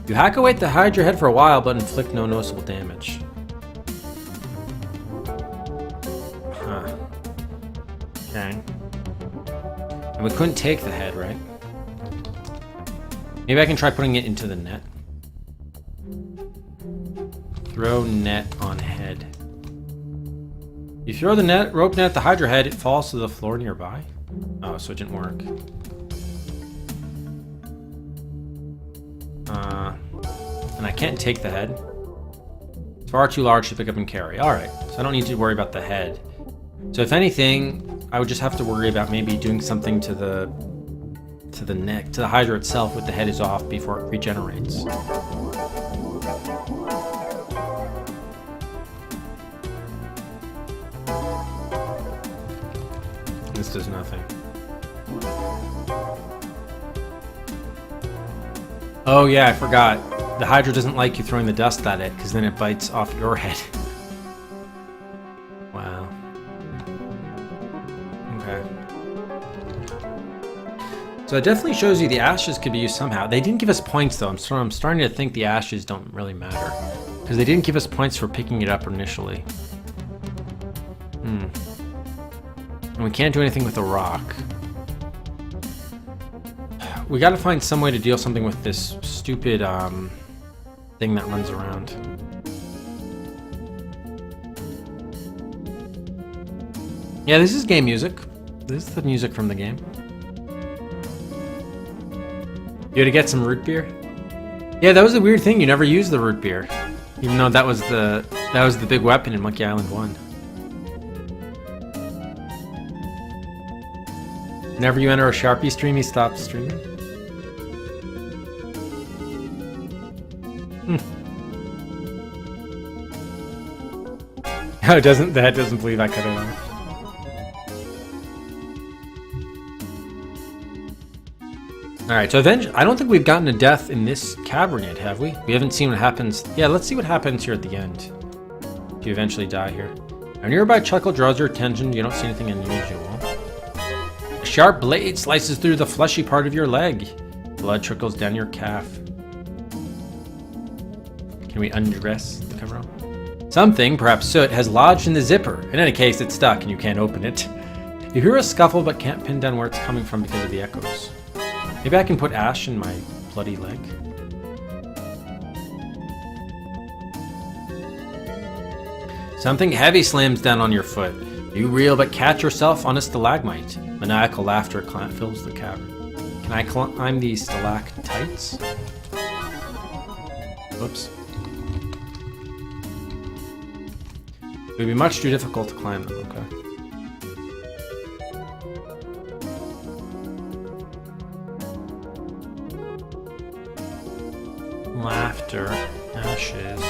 You hack away at the Hydra head for a while, but inflict no noticeable damage. Huh. Okay. And we couldn't take the head, right? Maybe I can try putting it into the net. Throw net on head. You throw the rope net at the Hydra head, it falls to the floor nearby. Oh, so it didn't work. And I can't take the head. It's far too large to pick up and carry. Alright, so I don't need to worry about the head. So if anything, I would just have to worry about maybe doing something to the neck, to the Hydra itself, with the head is off before it regenerates. This does nothing. Oh yeah, I forgot. The Hydra doesn't like you throwing the dust at it, because then it bites off your head. Wow. Okay. So it definitely shows you the ashes could be used somehow. They didn't give us points though. I'm starting to think the ashes don't really matter, because they didn't give us points for picking it up initially. And we can't do anything with the rock. We gotta find some way to deal something with this stupid thing that runs around. Yeah, this is game music. This is the music from the game. You had to get some root beer? Yeah, that was a weird thing. You never used the root beer, even though that was the big weapon in Monkey Island 1. Whenever you enter a Sharpie stream, he stops streaming. Oh, it doesn't. The head doesn't believe I cut it off. Alright, so eventually, I don't think we've gotten to death in this cavern yet, have we? We haven't seen what happens. Yeah, let's see what happens here at the end. If you eventually die here. A nearby chuckle draws your attention. You don't see anything unusual. A sharp blade slices through the fleshy part of your leg. Blood trickles down your calf. Can we undress the cover? Something, perhaps soot, has lodged in the zipper. In any case, it's stuck and you can't open it. You hear a scuffle but can't pin down where it's coming from because of the echoes. Maybe I can put ash in my bloody leg. Something heavy slams down on your foot. You reel but catch yourself on a stalagmite. Maniacal laughter fills the cavern. Can I climb these stalactites? Whoops. It would be much too difficult to climb them, okay. Laughter, ashes.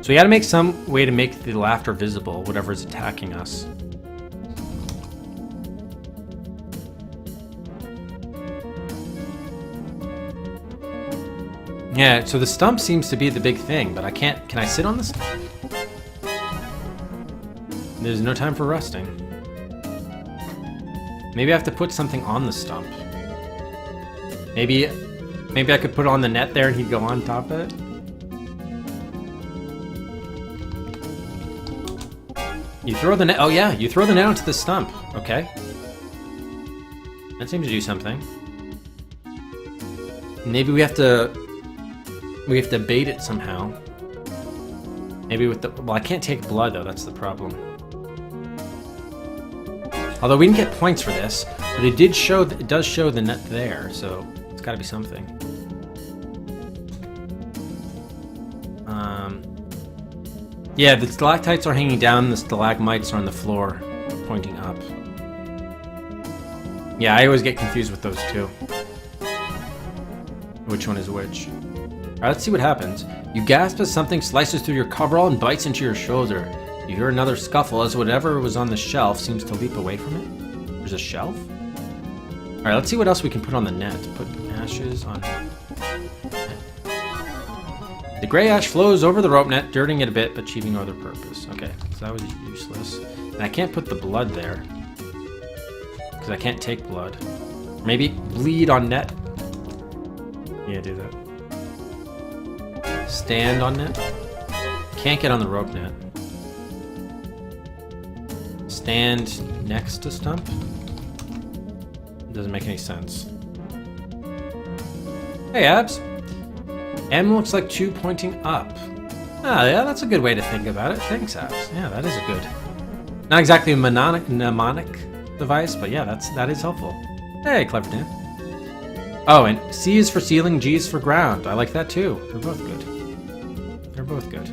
So you gotta make some way to make the laughter visible, whatever's attacking us. Yeah, so the stump seems to be the big thing, but I can't... Can I sit on this? There's no time for resting. Maybe I have to put something on the stump. Maybe I could put it on the net there and he'd go on top of it. You throw the net... Oh yeah, you throw the net onto the stump. Okay. That seems to do something. Maybe we have to bait it somehow. Maybe with the... Well, I can't take blood, though. That's the problem. Although we didn't get points for this, but it did show... It does show the net there, so it's got to be something. Yeah, the stalactites are hanging down, the stalagmites are on the floor, pointing up. Yeah, I always get confused with those two. Which one is which? Alright, let's see what happens. You gasp as something slices through your coverall and bites into your shoulder. You hear another scuffle as whatever was on the shelf seems to leap away from it. There's a shelf? Alright, let's see what else we can put on the net. Put ashes on... The gray ash flows over the rope net, dirtying it a bit, but achieving no other purpose. Okay, so that was useless. And I can't put the blood there. Because I can't take blood. Maybe bleed on net? Yeah, do that. Stand on net? Can't get on the rope net. Stand next to stump? Doesn't make any sense. Hey, Abs. M looks like 2 pointing up. Ah, yeah, that's a good way to think about it. Thanks, Abs. Yeah, that is a good... Not exactly a mnemonic device, but yeah, that is helpful. Hey, clever Dan. Oh, and C is for ceiling, G is for ground. I like that too. They're both good. They're both good.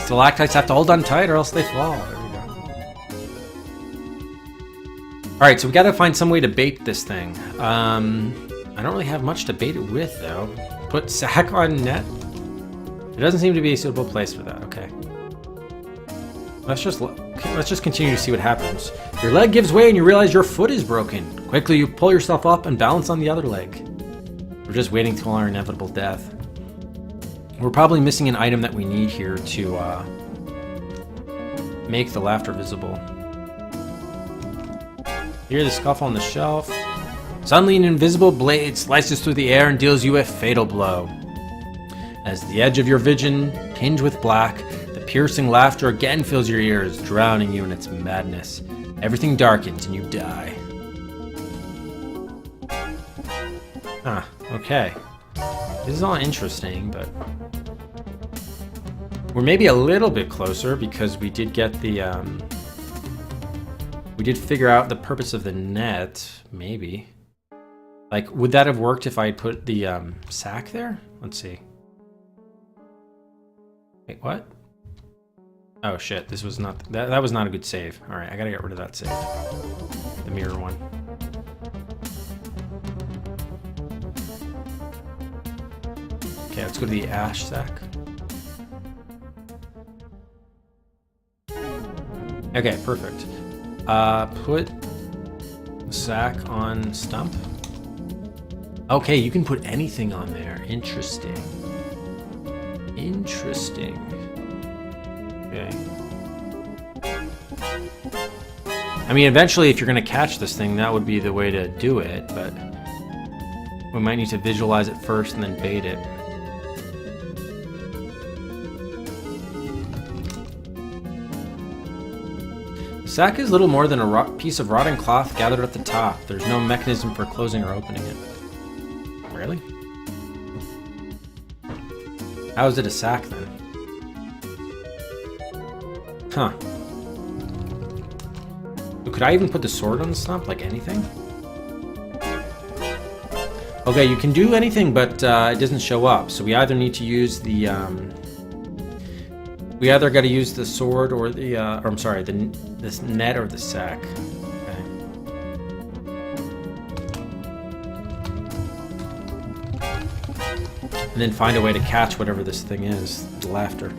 Stalactites have to hold on tight or else they fall. There we go. Alright, so we gotta find some way to bait this thing. I don't really have much to bait it with, though. Put sack on net? There doesn't seem to be a suitable place for that. Okay. Let's just continue to see what happens. Your leg gives way and you realize your foot is broken. Quickly, you pull yourself up and balance on the other leg. We're just waiting till our inevitable death. We're probably missing an item that we need here to make the laughter visible. Hear the scuffle on the shelf. Suddenly, an invisible blade slices through the air and deals you a fatal blow. As the edge of your vision, tinged with black, the piercing laughter again fills your ears, drowning you in its madness. Everything darkens and you die. Ah, okay. This is all interesting, but... We're maybe a little bit closer because we did get the, we did figure out the purpose of the net, maybe. Like, would that have worked if I had put the sack there? Let's see. Wait, what? Oh shit, this was not... That was not a good save. Alright, I gotta get rid of that save. The mirror one. Okay, let's go to the ash sack. Okay, perfect. Put sack on stump. Okay, you can put anything on there. Interesting. Interesting. Okay. I mean, eventually, if you're going to catch this thing, that would be the way to do it, but we might need to visualize it first and then bait it. The sack is little more than a piece of rotting cloth gathered at the top. There's no mechanism for closing or opening it. Really? How is it a sack then? Huh. Could I even put the sword on the stump? Like anything? Okay, you can do anything, but it doesn't show up. So we either need to use the... we either got to use the sword or the... or I'm sorry, this net or the sack. Okay. And then find a way to catch whatever this thing is. The laughter.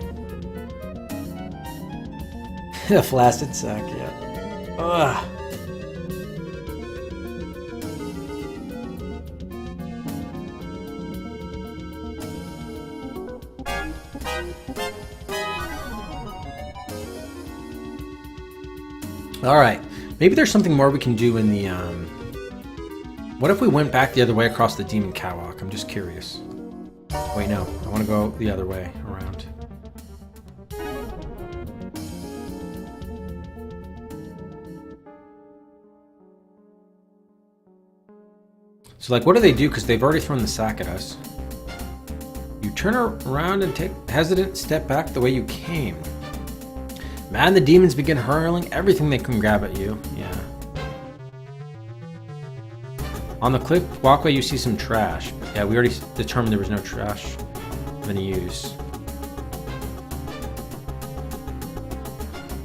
A flaccid sack, yeah. Ugh. Alright. Maybe there's something more we can do in the, What if we went back the other way across the demon catwalk? I'm just curious. Wait, no. I want to go the other way around. So, like, what do they do? Because they've already thrown the sack at us. You turn around and take a hesitant step back the way you came. Man, the demons begin hurling everything they can grab at you. Yeah. On the cliff walkway, you see some trash. Yeah, we already determined there was no trash of any use.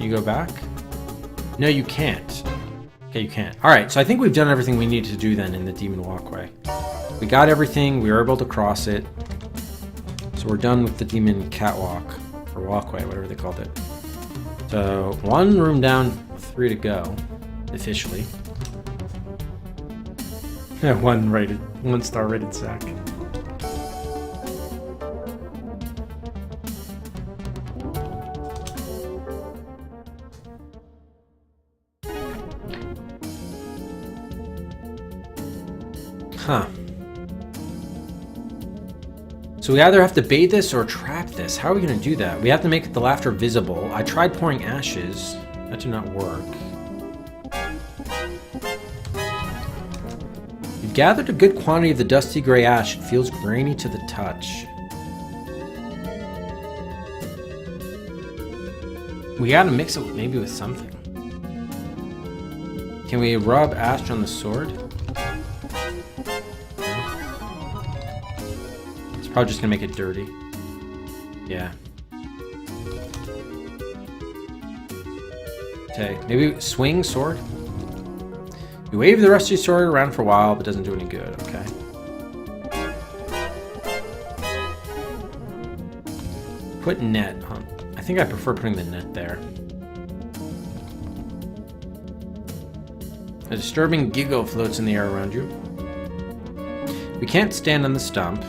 You go back? No, you can't. Okay, you can't. Alright, so I think we've done everything we need to do then in the demon walkway. We got everything, we were able to cross it. So we're done with the demon catwalk, or walkway, whatever they called it. So, 1 room down, 3 to go, officially. Yeah, 1 star rated sack. Huh. So we either have to bait this or trap this. How are we going to do that? We have to make the laughter visible. I tried pouring ashes. That did not work. You've gathered a good quantity of the dusty gray ash. It feels grainy to the touch. We gotta mix it maybe with something. Can we rub ash on the sword? Probably just gonna make it dirty. Yeah. Okay, maybe swing sword. You wave the rusty sword around for a while, but doesn't do any good. Okay. Put net on. I think I prefer putting the net there. A disturbing giggle floats in the air around you. We can't stand on the stump.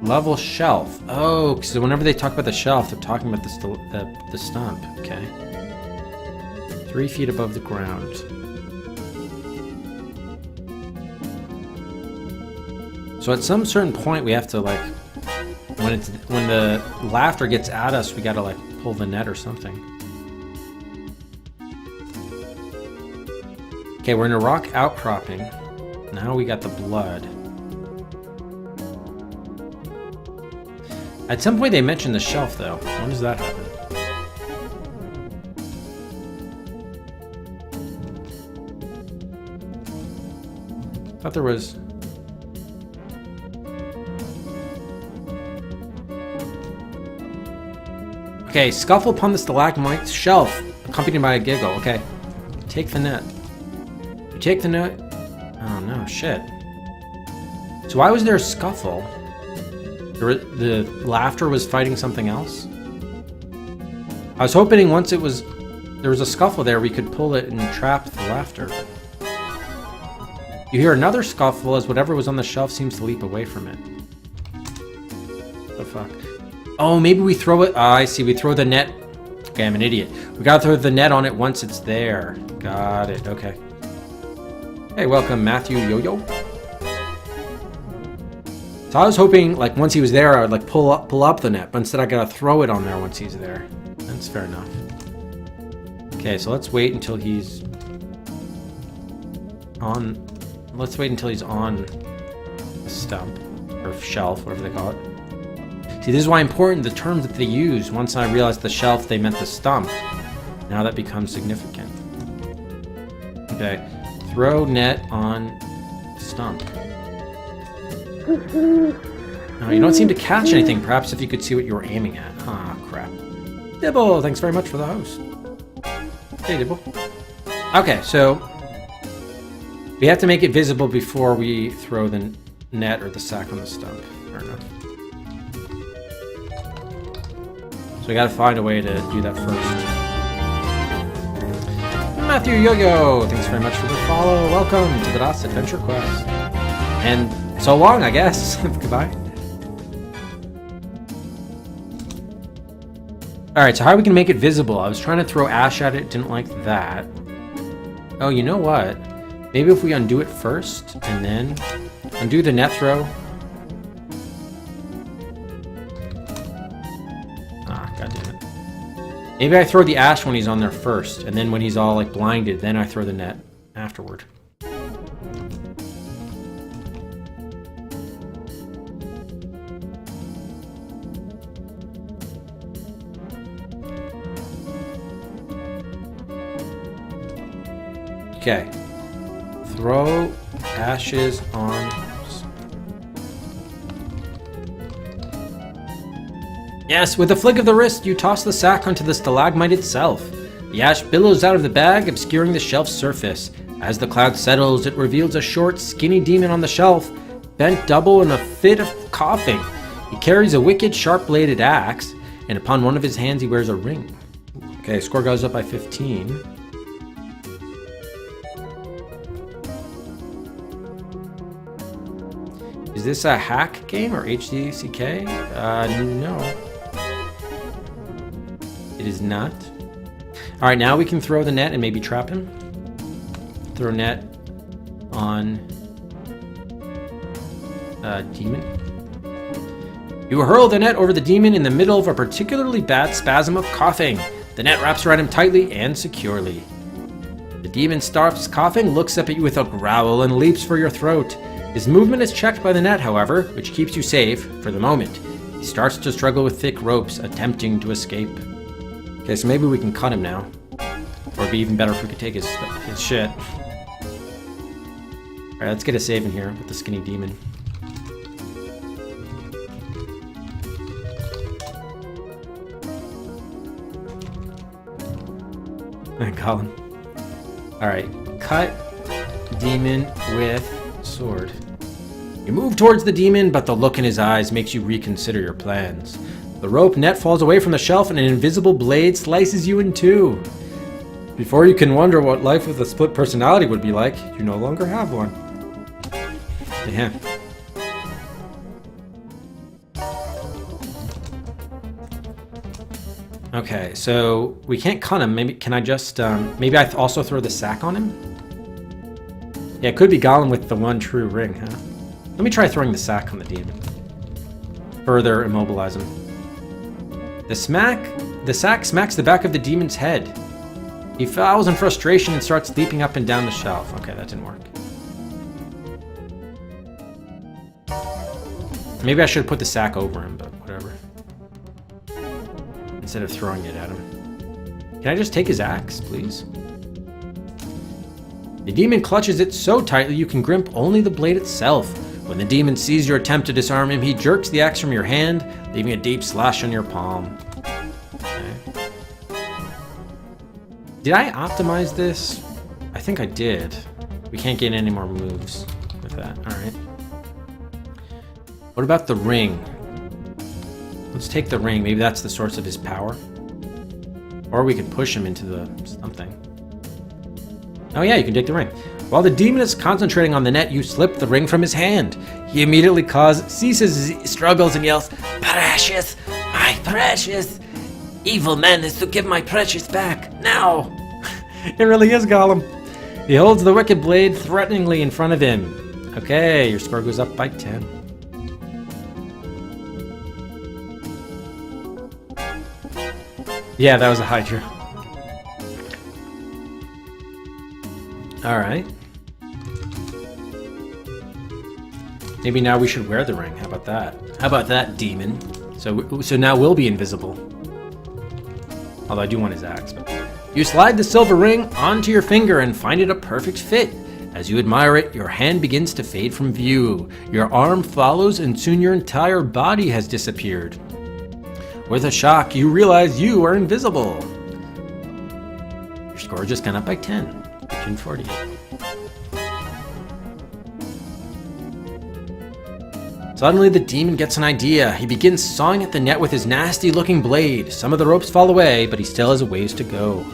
Level shelf. Oh, so whenever they talk about the shelf, they're talking about the stump. Okay. 3 feet above the ground. So at some certain point, we have to like, when the laughter gets at us, we gotta like pull the net or something. Okay, we're in a rock outcropping. Now we got the blood. At some point they mentioned the shelf, though. When does that happen? I thought there was... Okay, scuffle upon the stalagmite shelf, accompanied by a giggle. Okay, take the net. You take the net... Oh no, shit. So why was there a scuffle? The laughter was fighting something else? I was hoping once there was a scuffle there, we could pull it and trap the laughter. You hear another scuffle as whatever was on the shelf seems to leap away from it. What the fuck? Oh, maybe we throw it... I see, we throw the net... Okay, I'm an idiot. We gotta throw the net on it once it's there. Got it, okay. Hey, welcome, Matthew Yo-Yo. So I was hoping, like, once he was there, I would, like, pull up the net, but instead I gotta throw it on there once he's there. That's fair enough. Okay, so let's wait until he's on... Let's wait until he's on the stump, or shelf, whatever they call it. See, this is why important the terms that they use. Once I realized the shelf, they meant the stump. Now that becomes significant. Okay, throw net on stump. No, you don't seem to catch anything. Perhaps if you could see what you were aiming at. Ah, crap. Dibble, thanks very much for the host. Hey, Dibble. Okay, so we have to make it visible before we throw the net or the sack on the stump. Fair enough. So we gotta find a way to do that first. Matthew Yo-Yo, thanks very much for the follow. Welcome to the DOS Adventure Quest. And so long, I guess. Goodbye. Alright, so how are we going to make it visible? I was trying to throw ash at it, didn't like that. Oh, you know what? Maybe if we undo it first, and then undo the net throw. Ah, goddammit. Maybe I throw the ash when he's on there first, and then when he's all like blinded, then I throw the net afterward. Okay. Throw ashes on. Yes, with a flick of the wrist, you toss the sack onto the stalagmite itself. The ash billows out of the bag, obscuring the shelf's surface. As the cloud settles, it reveals a short, skinny demon on the shelf, bent double in a fit of coughing. He carries a wicked, sharp-bladed axe, and upon one of his hands he wears a ring. Okay, score goes up by 15. Is this a hack game or HDCK? No. It is not. Alright, now we can throw the net and maybe trap him. Throw net on demon. You hurl the net over the demon in the middle of a particularly bad spasm of coughing. The net wraps around him tightly and securely. The demon stops coughing, looks up at you with a growl, and leaps for your throat. His movement is checked by the net, however, which keeps you safe for the moment. He starts to struggle with thick ropes, attempting to escape. Okay, so maybe we can cut him now. Or it'd be even better if we could take his shit. Alright, let's get a save in here with the skinny demon. Colin. Alright, cut demon with sword. You move towards the demon, but the look in his eyes makes you reconsider your plans. The rope net falls away from the shelf and an invisible blade slices you in two. Before you can wonder what life with a split personality would be like, you no longer have one. Yeah. Okay, so we can't cut him. Maybe can I just maybe I also throw the sack on him? Yeah, it could be Gollum with the one true ring, huh? Let me try throwing the sack on the demon. Further immobilize him. The sack smacks the back of the demon's head. He fouls in frustration and starts leaping up and down the shelf. Okay, that didn't work. Maybe I should have put the sack over him, but whatever. Instead of throwing it at him. Can I just take his axe, please? The demon clutches it so tightly you can grip only the blade itself. When the demon sees your attempt to disarm him, he jerks the axe from your hand, leaving a deep slash on your palm. Okay. Did I optimize this? I think I did. We can't get any more moves with that. Alright. What about the ring? Let's take the ring. Maybe that's the source of his power. Or we could push him into the something. Oh yeah, you can take the ring. While the demon is concentrating on the net, you slip the ring from his hand. He immediately ceases his struggles and yells, "Precious! My precious! Evil man is to give my precious back, now!" It really is Gollum. He holds the wicked blade threateningly in front of him. Okay, your score goes up by 10. Yeah, that was a Hydra. Alright. Maybe now we should wear the ring. How about that? How about that, demon? So now we'll be invisible. Although I do want his axe. But... You slide the silver ring onto your finger and find it a perfect fit. As you admire it, your hand begins to fade from view. Your arm follows and soon your entire body has disappeared. With a shock, you realize you are invisible. Your score just gone up by 10. 48. Suddenly, the demon gets an idea. He begins sawing at the net with his nasty-looking blade. Some of the ropes fall away, but he still has a ways to go.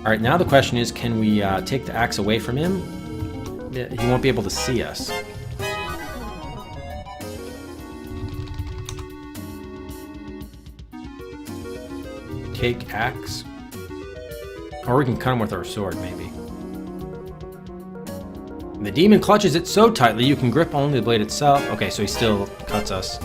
Alright, now the question is, can we take the axe away from him? He won't be able to see us. take axe. Or we can cut him with our sword, maybe. The demon clutches it so tightly you can grip only the blade itself. Okay, so he still cuts us.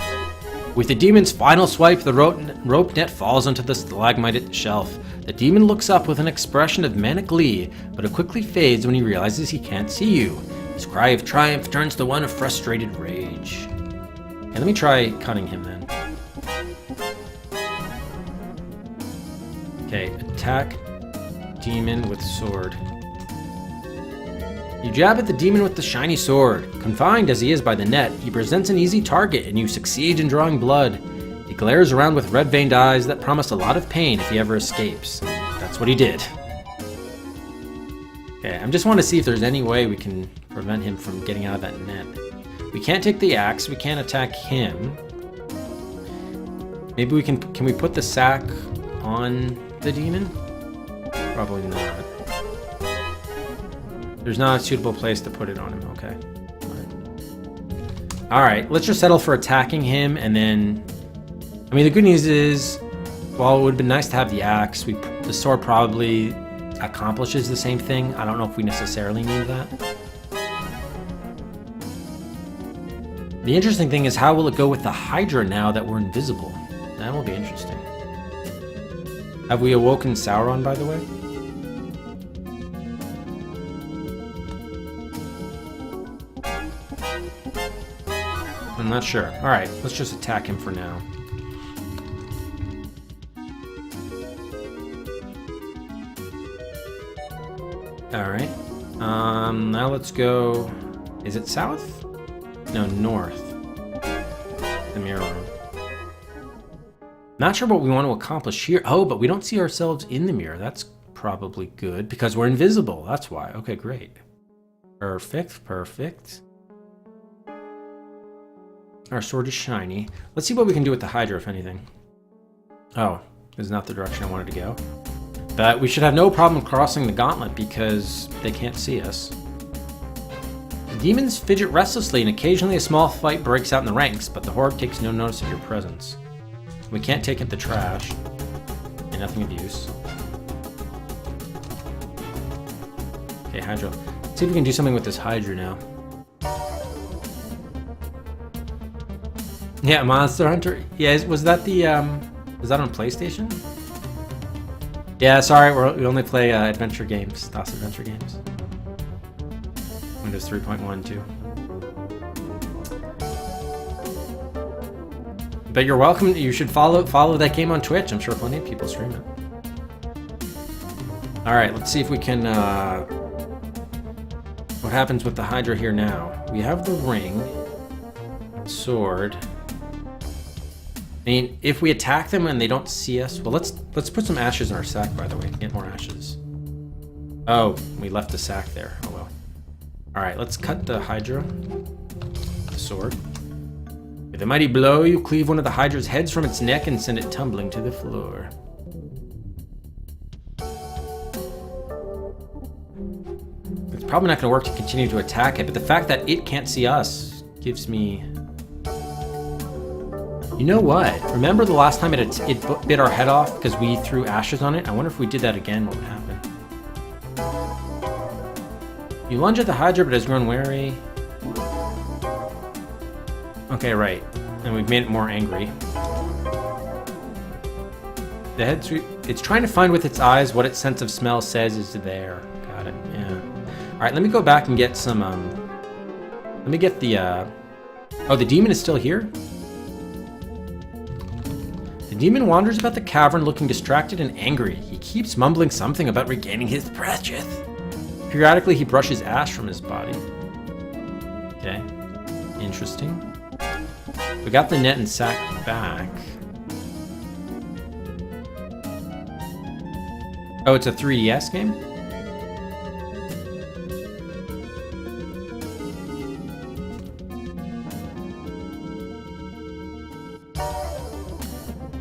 With the demon's final swipe, the rope net falls onto the stalagmite shelf. The demon looks up with an expression of manic glee, but it quickly fades when he realizes he can't see you. His cry of triumph turns to one of frustrated rage. Okay, let me try cutting him then. Okay, attack demon with sword. You jab at the demon with the shiny sword. Confined as he is by the net, he presents an easy target and you succeed in drawing blood. He glares around with red-veined eyes that promise a lot of pain if he ever escapes. That's what he did. Okay, I just want to see if there's any way we can prevent him from getting out of that net. We can't take the axe, we can't attack him. Maybe we can we put the sack on the demon? Probably not. There's not a suitable place to put it on him, okay. Alright, let's just settle for attacking him, and then... I mean, the good news is, while it would have been nice to have the axe, the sword probably accomplishes the same thing. I don't know if we necessarily need that. The interesting thing is, how will it go with the Hydra now that we're invisible? That will be interesting. Have we awoken Sauron, by the way? I'm not sure. Alright, let's just attack him for now. Alright. Now let's go... Is it south? No, north. The mirror room. Not sure what we want to accomplish here. Oh, but we don't see ourselves in the mirror. That's probably good, because we're invisible. That's why. Okay, great. Perfect, perfect. Our sword is shiny. Let's see what we can do with the Hydra, if anything. Oh, this is not the direction I wanted to go. But we should have no problem crossing the Gauntlet because they can't see us. The demons fidget restlessly and occasionally a small fight breaks out in the ranks, but the Horde takes no notice of your presence. We can't take up the trash. And nothing of use. Okay, Hydra. Let's see if we can do something with this Hydra now. Yeah, Monster Hunter. Yeah, was that the, was that on PlayStation? Yeah, sorry, we only play adventure games, DOS adventure games. Windows 3.1 too. But you're welcome. You should follow that game on Twitch. I'm sure plenty of people stream it. All right, let's see if we can. What happens with the Hydra here now? We have the ring, sword. I mean, if we attack them and they don't see us, well, let's put some ashes in our sack, by the way, to get more ashes. Oh, we left the sack there. Oh well. All right, let's cut the Hydra. The sword. With a mighty blow, you cleave one of the Hydra's heads from its neck and send it tumbling to the floor. It's probably not going to work to continue to attack it, but the fact that it can't see us gives me... You know what? Remember the last time it bit our head off because we threw ashes on it? I wonder if we did that again, what would happen? You lunge at the Hydra, but has grown wary. Okay, right. And we've made it more angry. The head's... It's trying to find with its eyes what its sense of smell says is there. Got it, yeah. Alright, let me go back and get some, Let me get the, Oh, the demon is still here? The demon wanders about the cavern looking distracted and angry. He keeps mumbling something about regaining his breath. Periodically, he brushes ash from his body. Okay. Interesting. We got the net and sack back. Oh, it's a 3DS game?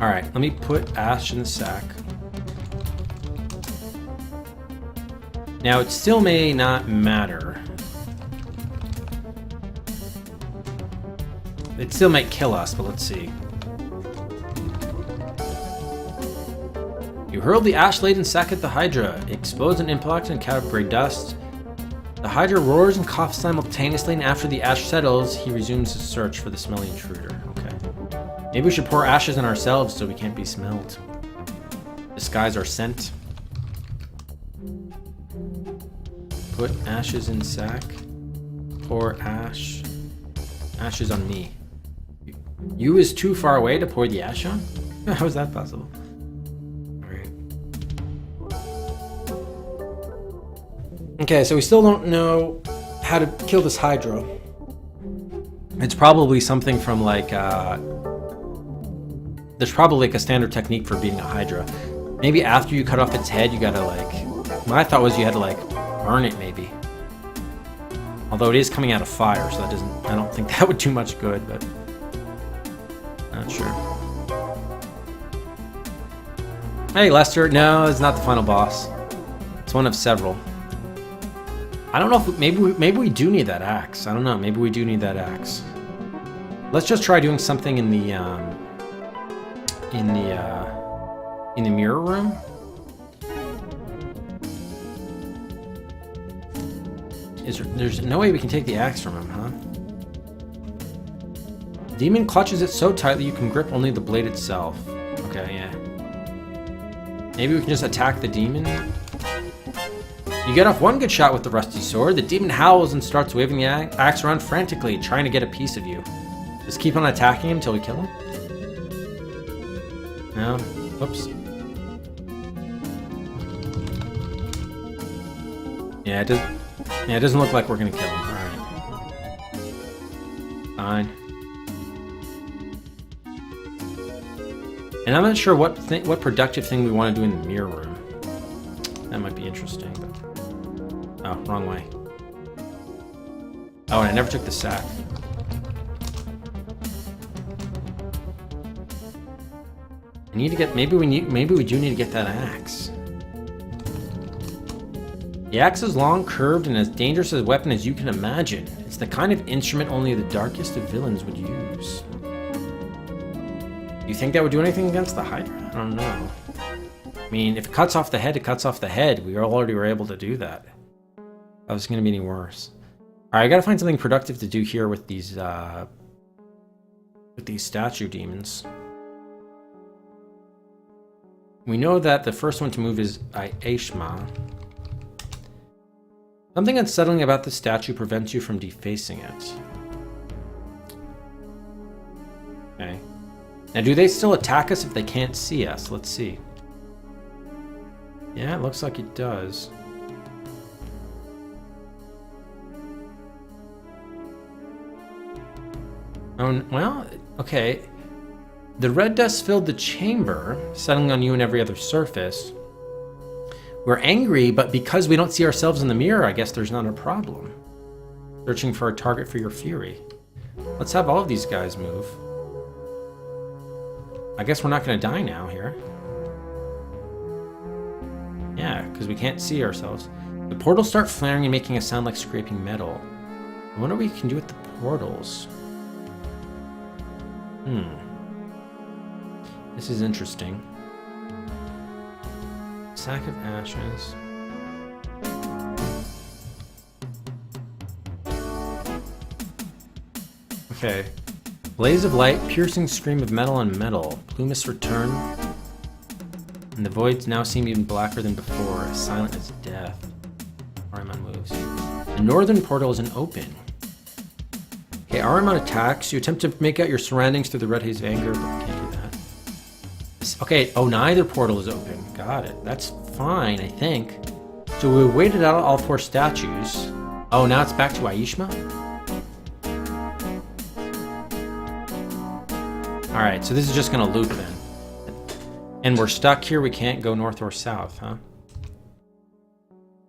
Alright, let me put ash in the sack. Now, it still may not matter. It still might kill us, but let's see. You hurled the ash-laden sack at the Hydra. It explodes and impacts and cloud gray dust. The Hydra roars and coughs simultaneously, and after the ash settles, he resumes his search for the smelly intruder. Okay. Maybe we should pour ashes on ourselves so we can't be smelled. Disguise our scent. Put ashes in sack. Pour ash. Ashes on me. You is too far away to pour the ash on? How is that possible? Okay, so we still don't know how to kill this Hydra. It's probably something from like, there's probably like a standard technique for beating a Hydra. Maybe after you cut off its head, you gotta like, my thought was you had to like burn it maybe. Although it is coming out of fire, so that doesn't, I don't think that would do much good, but not sure. Hey Lester, no, it's not the final boss. It's one of several. I don't know if maybe we do need that axe. I don't know. Maybe we do need that axe. Let's just try doing something in the mirror room. There's no way we can take the axe from him, huh? Demon clutches it so tightly you can grip only the blade itself. Okay, yeah. Maybe we can just attack the demon. You get off one good shot with the rusty sword. The demon howls and starts waving the axe around frantically, trying to get a piece of you. Just keep on attacking him until we kill him. No. Whoops. Yeah, it doesn't look like we're gonna kill him. Alright. Fine. And I'm not sure what productive thing we want to do in the mirror room. That might be interesting, but... Oh, wrong way. Oh, and I never took the sack. I need to get, maybe we do need to get that axe. The axe is long, curved, and as dangerous a weapon as you can imagine. It's the kind of instrument only the darkest of villains would use. You think that would do anything against the Hydra? I don't know. I mean, if it cuts off the head, it cuts off the head. We already were able to do that. How is it going to be any worse? Alright, I gotta find something productive to do here with these statue demons. We know that the first one to move is Aishma. Something unsettling about the statue prevents you from defacing it. Okay. Now, do they still attack us if they can't see us? Let's see. Yeah, it looks like it does. Oh, well, okay. The red dust filled the chamber, settling on you and every other surface. We're angry, but because we don't see ourselves in the mirror, I guess there's not a problem. Searching for a target for your fury. Let's have all of these guys move. I guess we're not going to die now here. Yeah, because we can't see ourselves. The portals start flaring and making a sound like scraping metal. I wonder what we can do with the portals. This is interesting. Sack of ashes. Okay. Blaze of light, piercing scream of metal on metal. Plumas return. And the voids now seem even blacker than before, as silent as death. Arimon moves. The northern portal isn't open. Okay, Arimon attacks. You attempt to make out your surroundings through the red haze of anger, but you can't do that. Okay, oh, neither portal is open. Got it. That's fine, I think. So we waited out all 4 statues. Oh, now it's back to Aishma? Alright, so this is just gonna loop then. And we're stuck here, we can't go north or south, huh?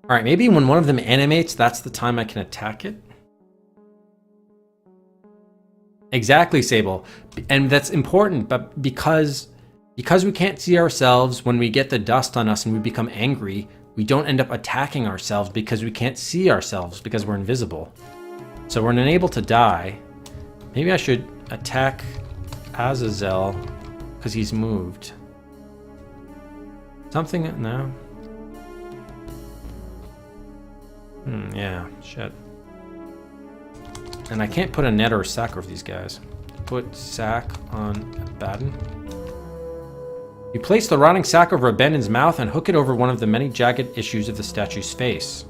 Alright, maybe when one of them animates, that's the time I can attack it? Exactly, Sable. And that's important, but because we can't see ourselves, when we get the dust on us and we become angry, we don't end up attacking ourselves because we can't see ourselves because we're invisible. So we're unable to die. Maybe I should attack Azazel because he's moved. Something, no. Yeah, shit. And I can't put a net or a sack over these guys. Put sack on Abaddon. You place the rotting sack over Abaddon's mouth and hook it over one of the many jagged issues of the statue's face.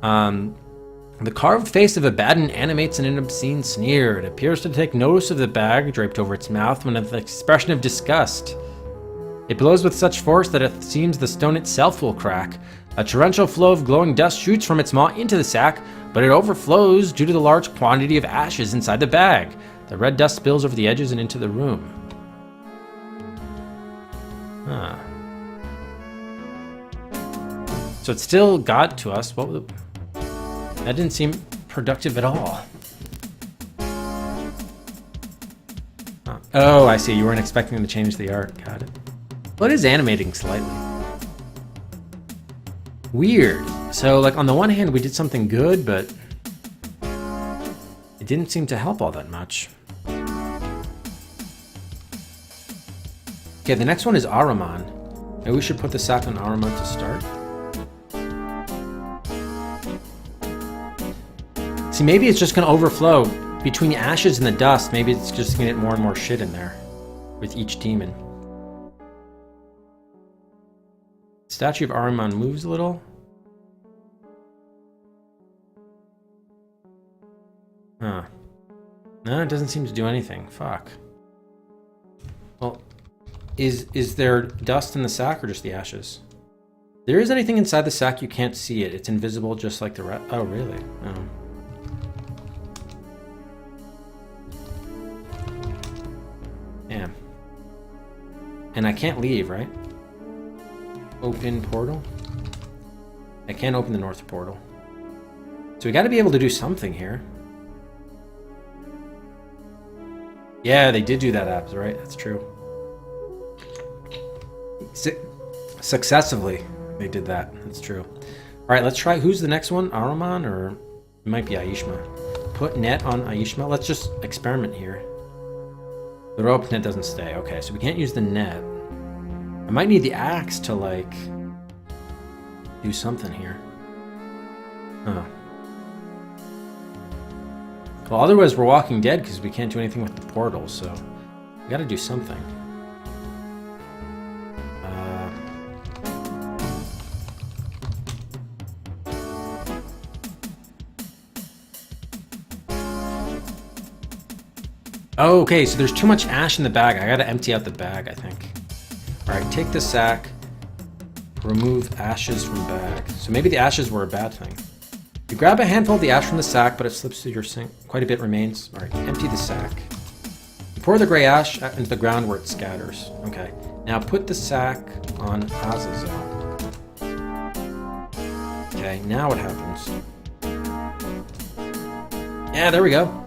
The carved face of Abaddon animates in an obscene sneer. It appears to take notice of the bag draped over its mouth with an expression of disgust. It blows with such force that it seems the stone itself will crack. A torrential flow of glowing dust shoots from its maw into the sack, but it overflows due to the large quantity of ashes inside the bag. The red dust spills over the edges and into the room. Huh. So it still got to us. That didn't seem productive at all. Huh. Oh, I see. You weren't expecting them to change the art. Got it. Well, it is animating slightly. Weird. So, like, on the one hand, we did something good, but it didn't seem to help all that much. Okay, the next one is Ahriman. Maybe we should put the sack on Ahriman to start. See, maybe it's just going to overflow. Between the ashes and the dust, maybe it's just going to get more and more shit in there with each demon. Statue of Ahriman moves a little. Huh. No, it doesn't seem to do anything. Fuck. Well, is there dust in the sack or just the ashes? If there is anything inside the sack, you can't see it. It's invisible just like the rest. Oh, really? Oh. Damn. And I can't leave, right? Open portal? I can't open the north portal. So we gotta be able to do something here. Yeah, they did do that, Abs, right? That's true. Successively, they did that. That's true. Alright, let's try. Who's the next one? Ahriman, or it might be Aishma. Put net on Aishma. Let's just experiment here. The rope net doesn't stay. Okay, so we can't use the net. I might need the axe to, like, do something here. Huh. Well, otherwise we're walking dead because we can't do anything with the portal, so we gotta do something. Oh, okay, so there's too much ash in the bag. I gotta empty out the bag, I think. Alright, take the sack. Remove ashes from bag. So maybe the ashes were a bad thing. You grab a handful of the ash from the sack, but it slips through your sink. Quite a bit remains. Alright, empty the sack. You pour the gray ash into the ground where it scatters. Okay, now put the sack on Azazel. Okay, now what happens? Yeah, there we go.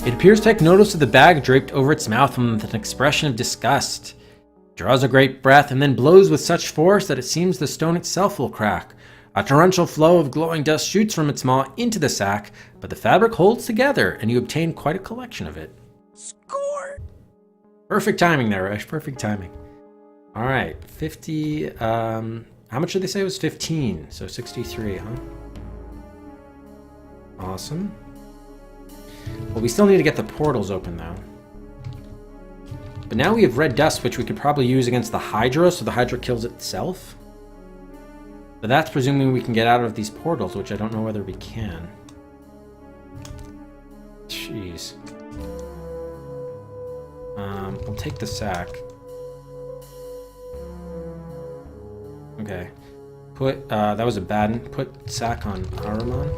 It appears to take notice of the bag draped over its mouth with an expression of disgust. It draws a great breath and then blows with such force that it seems the stone itself will crack. A torrential flow of glowing dust shoots from its maw into the sack, but the fabric holds together and you obtain quite a collection of it. Score! Perfect timing there, Rush. Perfect timing. All right, 50. How much did they say it was? 15, so 63, huh? Awesome. Well, we still need to get the portals open, though. But now we have red dust, which we could probably use against the Hydra, so the Hydra kills itself. But that's presuming we can get out of these portals, which I don't know whether we can. Jeez. We'll take the sack. Okay. Put, that was a bad one. Put sack on Ahriman.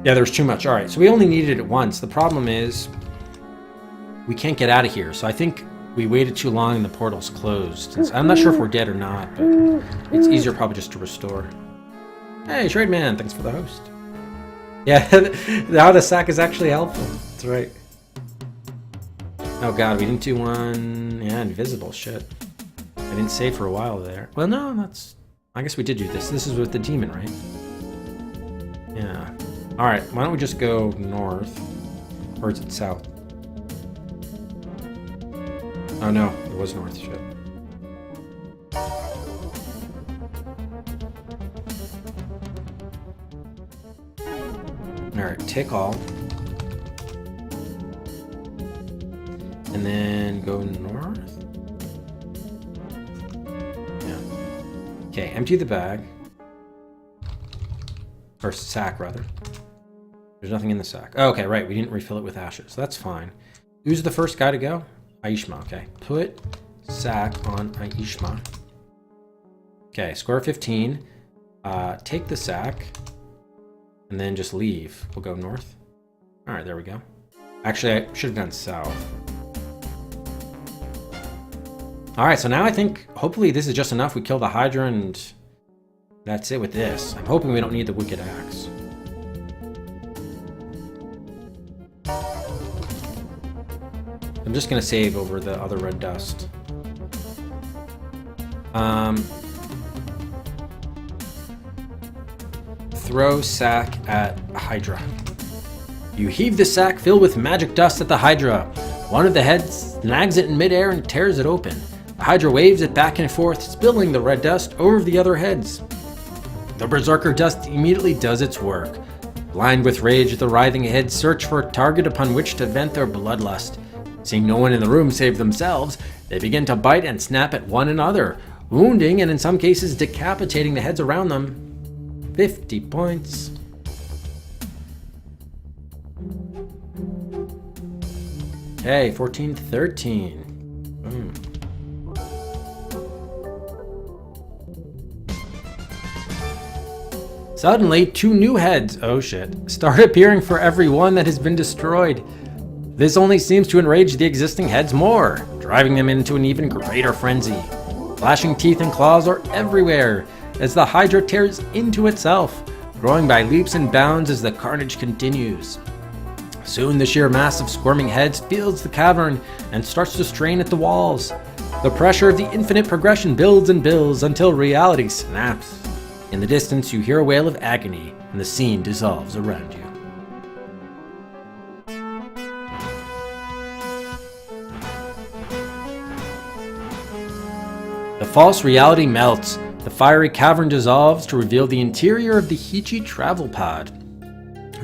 Yeah, there's too much. All right, so we only needed it once. The problem is we can't get out of here. So I think we waited too long and the portal's closed. I'm not sure if we're dead or not, but it's easier probably just to restore. Hey, Trade Man, thanks for the host. Yeah, now the sack is actually helpful. That's right. Oh god, we didn't do one. Yeah, invisible, shit. I didn't save for a while there. Well, no, that's... I guess we did do this. This is with the demon, right? Yeah. Alright, why don't we just go north? Or is it south? Oh no, it was north. Shit. Alright, take all. And then go north. Yeah. Okay, empty the bag. Or sack, rather. There's nothing in the sack. Oh, okay, right. We didn't refill it with ashes. That's fine. Who's the first guy to go? Aishma, okay. Put sack on Aishma. Okay, score 15. Take the sack. And then just leave. We'll go north. Alright, there we go. Actually, I should have gone south. Alright, so now I think, hopefully this is just enough. We kill the Hydra and that's it with this. I'm hoping we don't need the Wicked Axe. I'm just gonna save over the other red dust. Throw sack at Hydra. You heave the sack filled with magic dust at the Hydra. One of the heads snags it in midair and tears it open. The Hydra waves it back and forth, spilling the red dust over the other heads. The Berserker dust immediately does its work. Blind with rage, the writhing heads search for a target upon which to vent their bloodlust. Seeing no one in the room save themselves, they begin to bite and snap at one another, wounding and in some cases decapitating the heads around them. 50 points. Okay, 14-13. Suddenly, 2 new heads, oh shit, start appearing for every one that has been destroyed. This only seems to enrage the existing heads more, driving them into an even greater frenzy. Flashing teeth and claws are everywhere as the Hydra tears into itself, growing by leaps and bounds as the carnage continues. Soon the sheer mass of squirming heads fills the cavern and starts to strain at the walls. The pressure of the infinite progression builds and builds until reality snaps. In the distance you hear a wail of agony and the scene dissolves around you. The false reality melts. The fiery cavern dissolves to reveal the interior of the Hichi travel pod.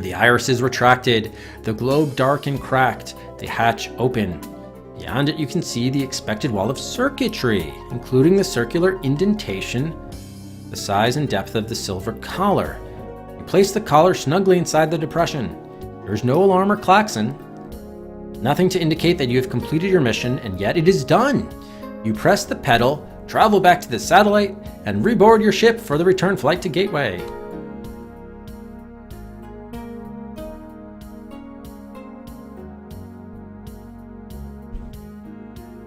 The iris is retracted, the globe dark and cracked, the hatch open. Beyond it you can see the expected wall of circuitry, including the circular indentation, the size and depth of the silver collar. You place the collar snugly inside the depression. There is no alarm or klaxon. Nothing to indicate that you have completed your mission, and yet it is done. You press the pedal, travel back to the satellite, and reboard your ship for the return flight to Gateway.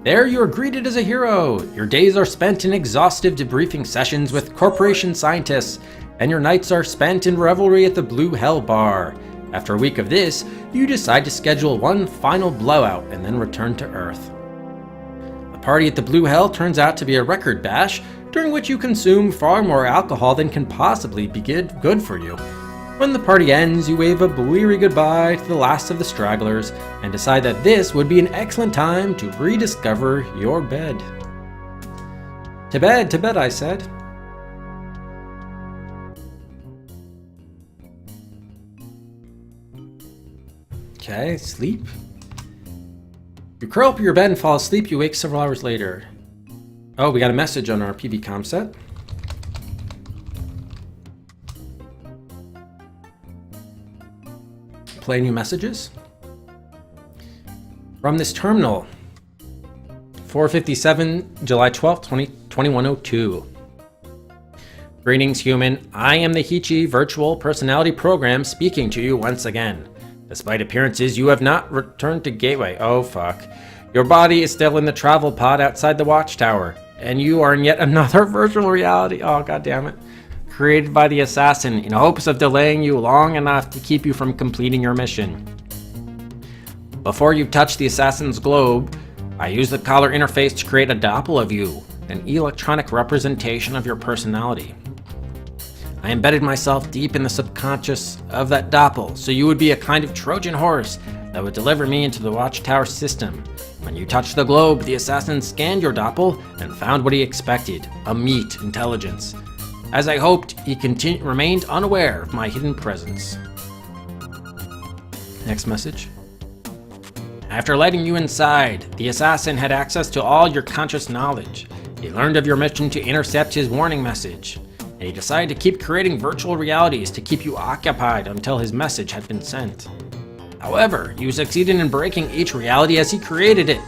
There you are greeted as a hero. Your days are spent in exhaustive debriefing sessions with corporation scientists, and your nights are spent in revelry at the Blue Hell Bar. After a week of this, you decide to schedule one final blowout and then return to Earth. The party at the Blue Hell turns out to be a record bash, during which you consume far more alcohol than can possibly be good for you. When the party ends, you wave a bleary goodbye to the last of the stragglers and decide that this would be an excellent time to rediscover your bed. To bed, I said. Okay, sleep. You curl up in your bed and fall asleep. You wake several hours later. Oh, we got a message on our PV comm set. Play new messages. From this terminal. 4:57, July 12th, 2102. Greetings, human. I am the Hichi Virtual Personality Program speaking to you once again. Despite appearances, you have not returned to Gateway. Oh, fuck. Your body is still in the travel pod outside the watchtower, and you are in yet another virtual reality. Oh, god damn it. Created by the assassin in hopes of delaying you long enough to keep you from completing your mission. Before you touch the assassin's globe, I used the collar interface to create a doppel of you, an electronic representation of your personality. I embedded myself deep in the subconscious of that doppel, so you would be a kind of Trojan horse that would deliver me into the Watchtower system. When you touched the globe, the assassin scanned your doppel and found what he expected, a meat intelligence. As I hoped, he remained unaware of my hidden presence. Next message. After letting you inside, the assassin had access to all your conscious knowledge. He learned of your mission to intercept his warning message, and he decided to keep creating virtual realities to keep you occupied until his message had been sent. However, you succeeded in breaking each reality as he created it.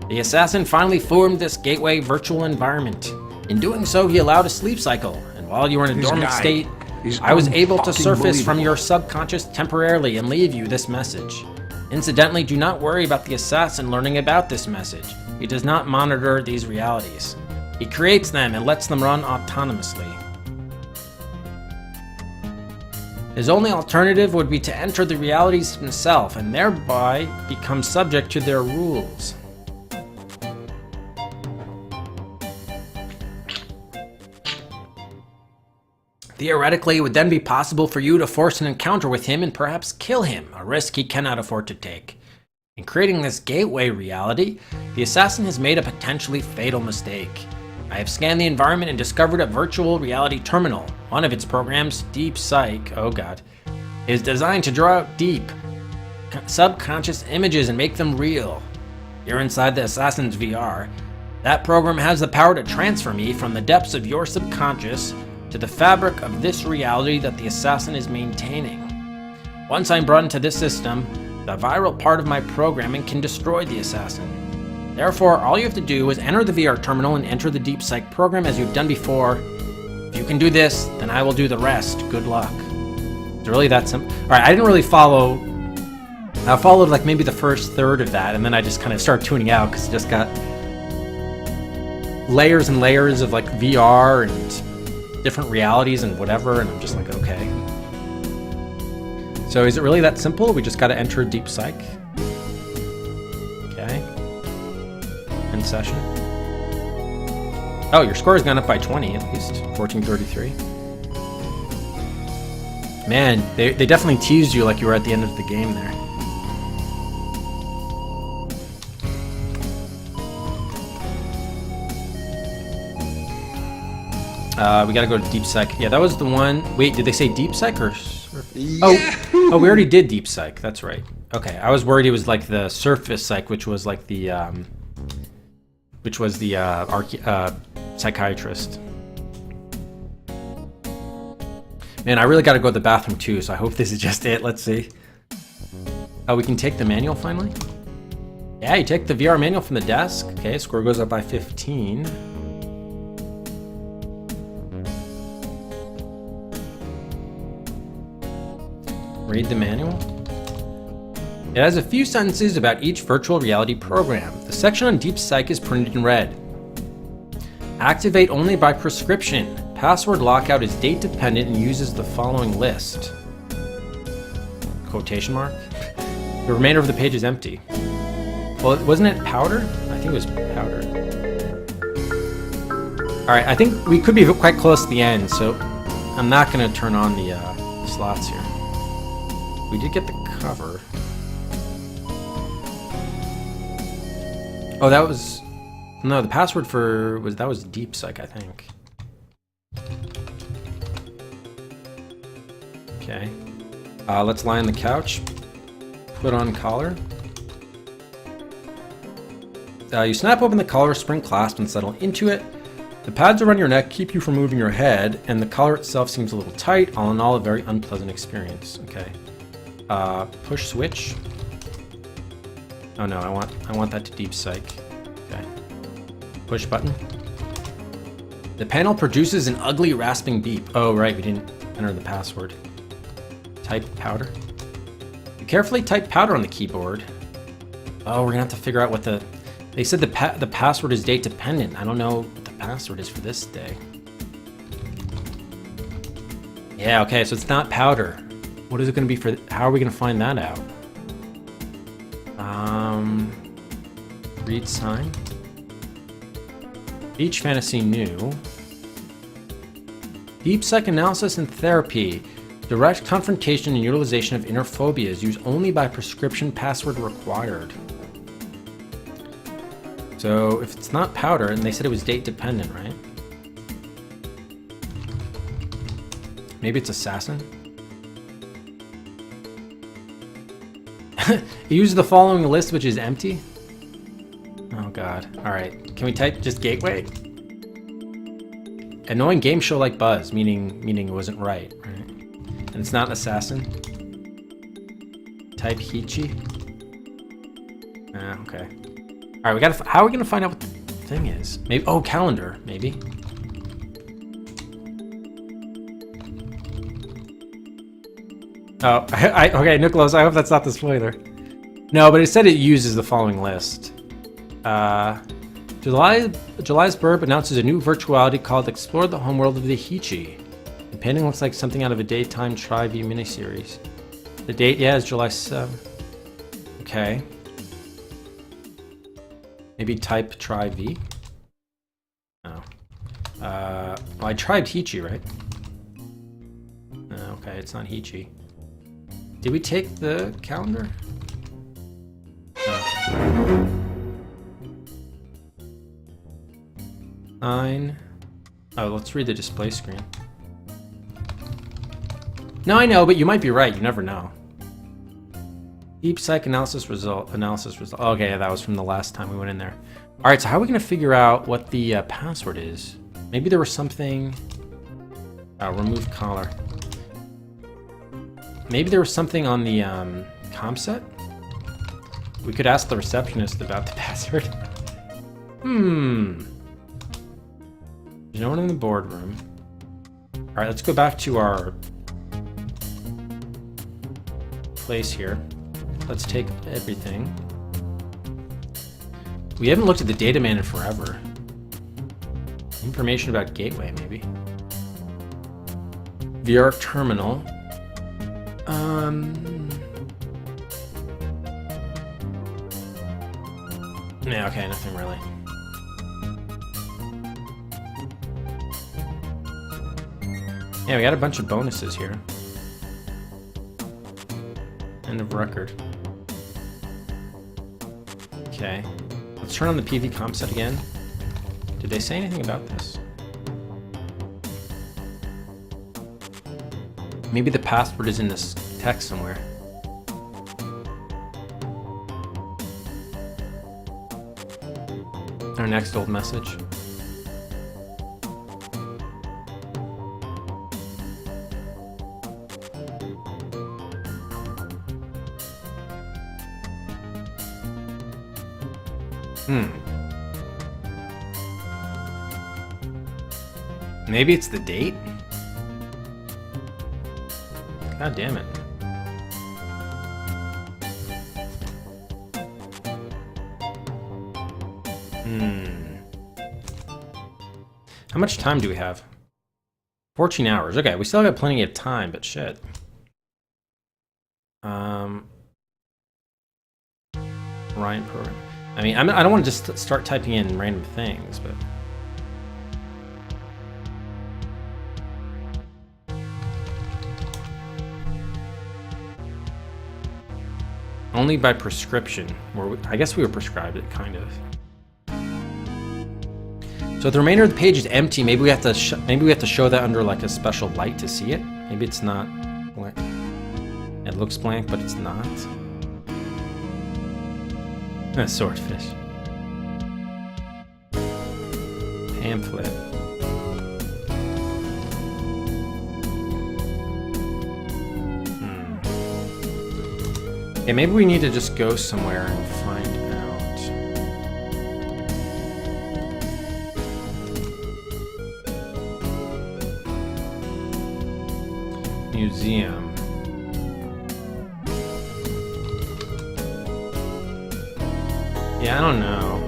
The assassin finally formed this gateway virtual environment. In doing so, he allowed a sleep cycle, and while you were in a dormant state, I was able to surface from your subconscious temporarily and leave you this message. Incidentally, do not worry about the assassin learning about this message. He does not monitor these realities. He creates them and lets them run autonomously. His only alternative would be to enter the realities himself and thereby become subject to their rules. Theoretically, it would then be possible for you to force an encounter with him and perhaps kill him, a risk he cannot afford to take. In creating this gateway reality, the assassin has made a potentially fatal mistake. I have scanned the environment and discovered a virtual reality terminal. One of its programs, Deep Psych, oh god, is designed to draw out deep, subconscious images and make them real. You're inside the assassin's VR. That program has the power to transfer me from the depths of your subconscious to the fabric of this reality that the assassin is maintaining. Once I'm brought into this system, the viral part of my programming can destroy the assassin. Therefore, all you have to do is enter the VR terminal and enter the Deep Psych program as you've done before. If you can do this, then I will do the rest. Good luck. It's really that simple. Alright, I didn't really follow. I followed like maybe the first third of that, and then I just kind of started tuning out because it just got layers and layers of like VR and different realities and whatever, and I'm just like, okay. So is it really that simple? We just got to enter Deep Psych. Okay. End session. Oh, your score has gone up by 20 at least. 1433. Man, they definitely teased you like you were at the end of the game there. We gotta go to Deep Psych. Yeah, that was the one. Wait, did they say Deep Psych or? Oh, we already did Deep Psych. That's right. Okay, I was worried it was like the Surface Psych, which was like the, psychiatrist. Man, I really gotta go to the bathroom too, so I hope this is just it. Let's see. Oh, we can take the manual finally? Yeah, you take the VR manual from the desk. Okay, score goes up by 15. Read the manual. It has a few sentences about each virtual reality program. The section on Deep Psych is printed in red. Activate only by prescription. Password lockout is date dependent and uses the following list. Quotation mark. The remainder of the page is empty. Well, wasn't it powder? I think it was powder. Alright, I think we could be quite close to the end, so I'm not going to turn on the slots here. We did get the cover. Oh, that was... No, the password for... that was Deep Psych, I think. Okay. Let's lie on the couch. Put on collar. You snap open the collar, spring clasp, and settle into it. The pads around your neck keep you from moving your head, and the collar itself seems a little tight. All in all, a very unpleasant experience. Okay. Push switch. Oh no, I want that to Deep Psych. Okay. Push button. The panel produces an ugly rasping beep. Oh right, we didn't enter the password. Type powder. You carefully type powder on the keyboard. Oh, we're gonna have to figure out what the... They said the password is date dependent. I don't know what the password is for this day. Yeah, okay, so it's not powder. What is it going to be for... How are we going to find that out? Read sign. Each fantasy new. Deep Psych analysis and therapy. Direct confrontation and utilization of inner phobias used only by prescription, password required. So if it's not powder, and they said it was date dependent, right? Maybe it's assassin? Use the following list, which is empty. Oh god. Alright. Can we type just gateway? Annoying game show like buzz, meaning it wasn't right? And it's not assassin. Type Hichi. Okay. Alright, we gotta. How are we gonna find out what the thing is? Maybe. Oh, calendar. Maybe. Oh, okay, Nicholas. I hope that's not the spoiler. No, but it said it uses the following list. July's Burp announces a new virtuality called Explore the Homeworld of the Hichi. The painting looks like something out of a daytime Tri-V miniseries. The date, yeah, is July 7th. Okay. Maybe type Tri-V? No. Well, I tried Hichi, right? Okay, it's not Hichi. Did we take the calendar? No. 9. Oh, let's read the display screen. No, I know, but you might be right. You never know. Deep psychoanalysis result. Okay, that was from the last time we went in there. All right, so how are we going to figure out what the password is? Maybe there was something... remove collar. Maybe there was something on the comm set? We could ask the receptionist about the password. There's no one in the boardroom. All right, let's go back to our place here. Let's take everything. We haven't looked at the data man in forever. Information about gateway, maybe. VR terminal. Yeah, okay, nothing really. Yeah, we got a bunch of bonuses here. End of record. Okay. Let's turn on the PV comm set again. Did they say anything about this? Maybe the password is in this text somewhere. Our next old message. Maybe it's the date? God damn it. How much time do we have? 14 hours. Okay, we still got plenty of time, but shit. Ryan program. I mean, I don't want to just start typing in random things, but... Only by prescription. I guess we were prescribed it, kind of. So if the remainder of the page is empty, maybe we have to show that under like a special light to see it. Maybe it's not blank. It looks blank, but it's not. A swordfish. Pamphlet. Okay, maybe we need to just go somewhere and find out. Museum. Yeah, I don't know.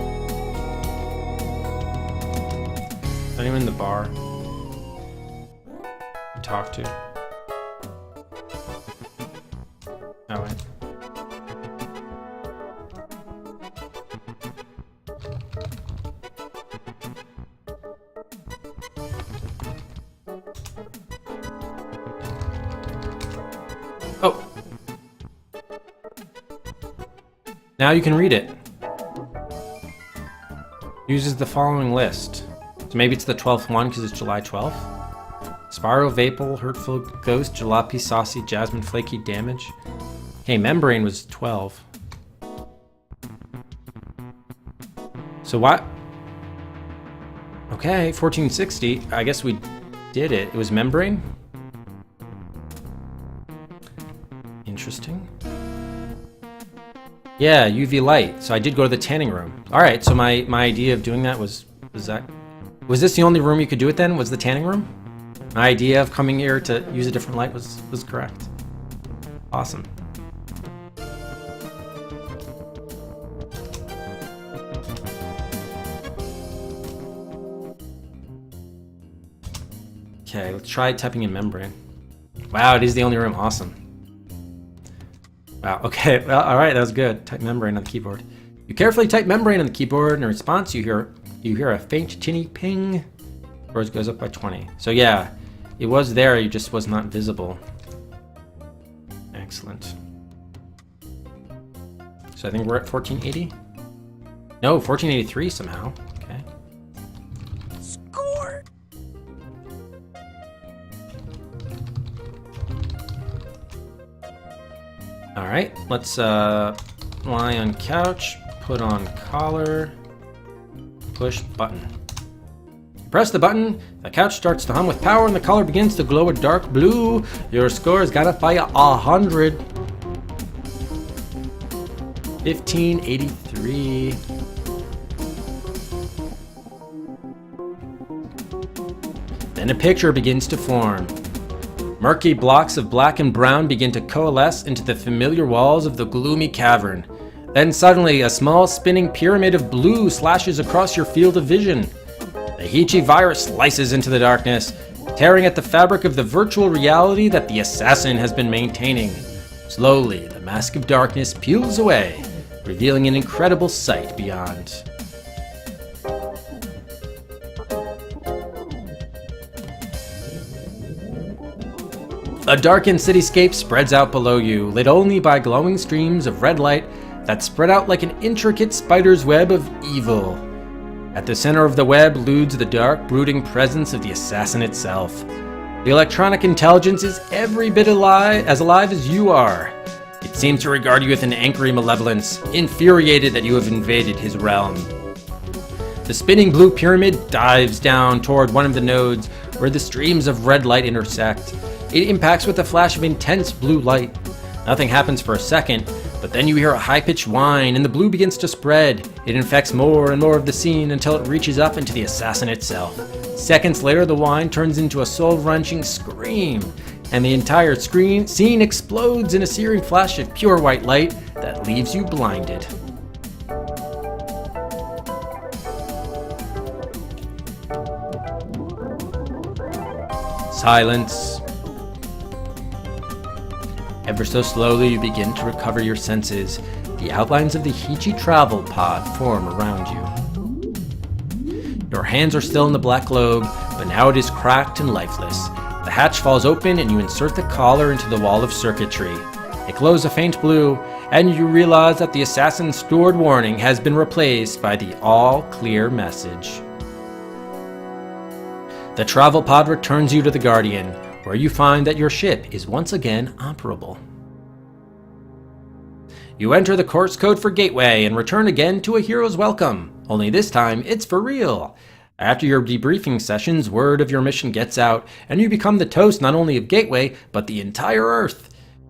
Is anyone in the bar? Talk to? Oh, wait. Now you can read it. Uses the following list. So maybe it's the 12th one because it's July 12th. Spiral, Vapor, Hurtful, Ghost, Jalopy, Saucy, Jasmine, Flaky, Damage. Hey, Membrane was 12. So what? Okay, 1460. I guess we did it. It was Membrane? Interesting. Yeah, UV light. So I did go to the tanning room. All right, so my idea of doing that was this the only room you could do it then? Was the tanning room? My idea of coming here to use a different light was correct. Awesome. Okay, let's try typing in Membrane. Wow, it is the only room. Awesome. Wow, okay, well, all right, that was good. Type Membrane on the keyboard. You carefully type Membrane on the keyboard, and in response, you hear a faint tinny ping. Yours goes up by 20. So yeah, it was there, it just was not visible. Excellent. So I think we're at 1480? No, 1483 somehow. Okay. Score! Alright, let's lie on couch, put on collar, push button. Press the button, the couch starts to hum with power and the collar begins to glow a dark blue. Your score has got up by 100. 1583. Then a picture begins to form. Murky blocks of black and brown begin to coalesce into the familiar walls of the gloomy cavern. Then suddenly, a small spinning pyramid of blue slashes across your field of vision. The Hichi virus slices into the darkness, tearing at the fabric of the virtual reality that the assassin has been maintaining. Slowly, the mask of darkness peels away, revealing an incredible sight beyond. A darkened cityscape spreads out below you, lit only by glowing streams of red light that spread out like an intricate spider's web of evil. At the center of the web looms the dark, brooding presence of the assassin itself. The electronic intelligence is every bit as alive as you are. It seems to regard you with an angry malevolence, infuriated that you have invaded his realm. The spinning blue pyramid dives down toward one of the nodes where the streams of red light intersect. It impacts with a flash of intense blue light. Nothing happens for a second, but then you hear a high-pitched whine and the blue begins to spread. It infects more and more of the scene until it reaches up into the assassin itself. Seconds later, the whine turns into a soul-wrenching scream, and the entire scene explodes in a searing flash of pure white light that leaves you blinded. Silence. Ever so slowly, you begin to recover your senses. The outlines of the Hichi travel pod form around you. Your hands are still in the black globe, but now it is cracked and lifeless. The hatch falls open and you insert the collar into the wall of circuitry. It glows a faint blue, and you realize that the assassin's stored warning has been replaced by the all-clear message. The travel pod returns you to the Guardian, where you find that your ship is once again operable. You enter the course code for Gateway and return again to a hero's welcome, only this time it's for real. After your debriefing sessions, word of your mission gets out, and you become the toast not only of Gateway, but the entire Earth.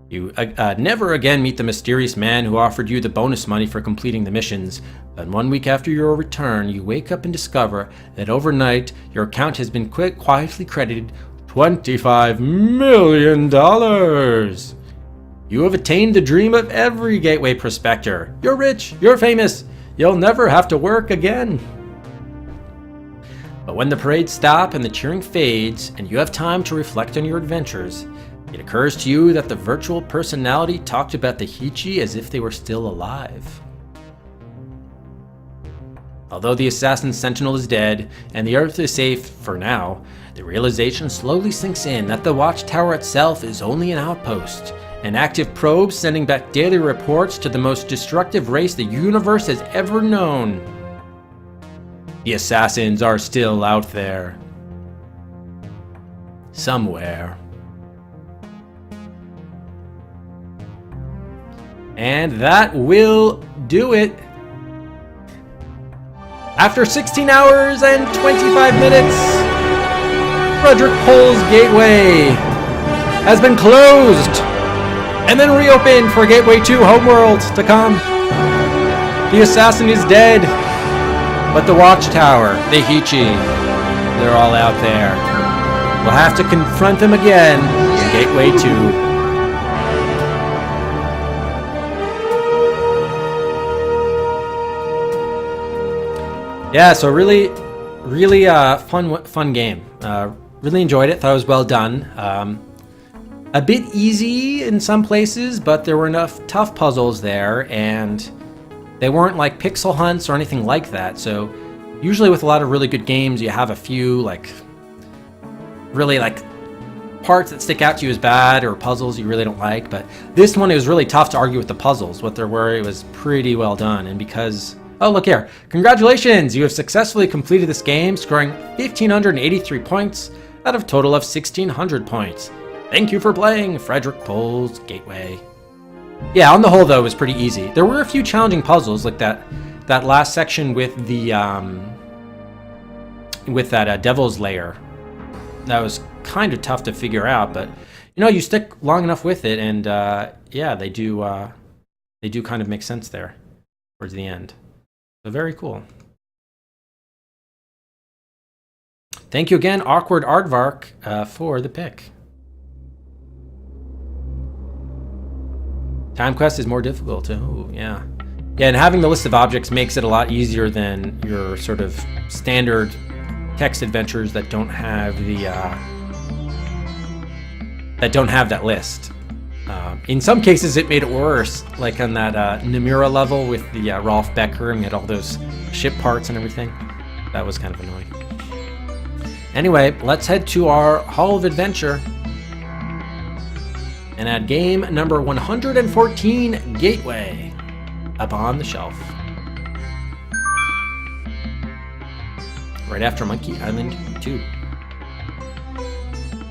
You never again meet the mysterious man who offered you the bonus money for completing the missions. But 1 week after your return, you wake up and discover that overnight your account has been quietly credited $25 million. You have attained the dream of every Gateway prospector. You're rich, you're famous, you'll never have to work again. But when the parades stop and the cheering fades, and you have time to reflect on your adventures, it occurs to you that the virtual personality talked about the Hichi as if they were still alive. Although the assassin sentinel is dead, and the Earth is safe for now, the realization slowly sinks in that the watchtower itself is only an outpost, An active probe sending back daily reports to the most destructive race the universe has ever known. The assassins are still out there. Somewhere. And that will do it. After 16 hours and 25 minutes, Frederik Pohl's gateway has been closed and then reopened for Gateway 2 Homeworld to come. The assassin is dead, but the Watchtower, the Hichi, they're all out there. We'll have to confront them again in Gateway 2. Yeah, so really fun game. Really enjoyed it. Thought it was well done. A bit easy in some places, but there were enough tough puzzles there, and they weren't like pixel hunts or anything like that. So usually with a lot of really good games, you have a few really parts that stick out to you as bad or puzzles you really don't like. But this one, it was really tough to argue with the puzzles. What there were, it was pretty well done. And because... Oh, look here. Congratulations! You have successfully completed this game, scoring 1,583 points out of a total of 1,600 points. Thank you for playing Frederik Pohl's Gateway. Yeah, on the whole, though, it was pretty easy. There were a few challenging puzzles, like that last section with the Devil's Lair. That was kind of tough to figure out, but you stick long enough with it, and yeah, they do kind of make sense there towards the end. So very cool. Thank you again, Awkward Aardvark, for the pick. Time Quest is more difficult too. Yeah. Yeah, and having the list of objects makes it a lot easier than your sort of standard text adventures that don't have that list. In some cases, it made it worse, like on that Namura level with the Rolf Becker and had all those ship parts and everything. That was kind of annoying. Anyway, let's head to our Hall of Adventure and add game number 114, Gateway, up on the shelf. Right after Monkey Island 2.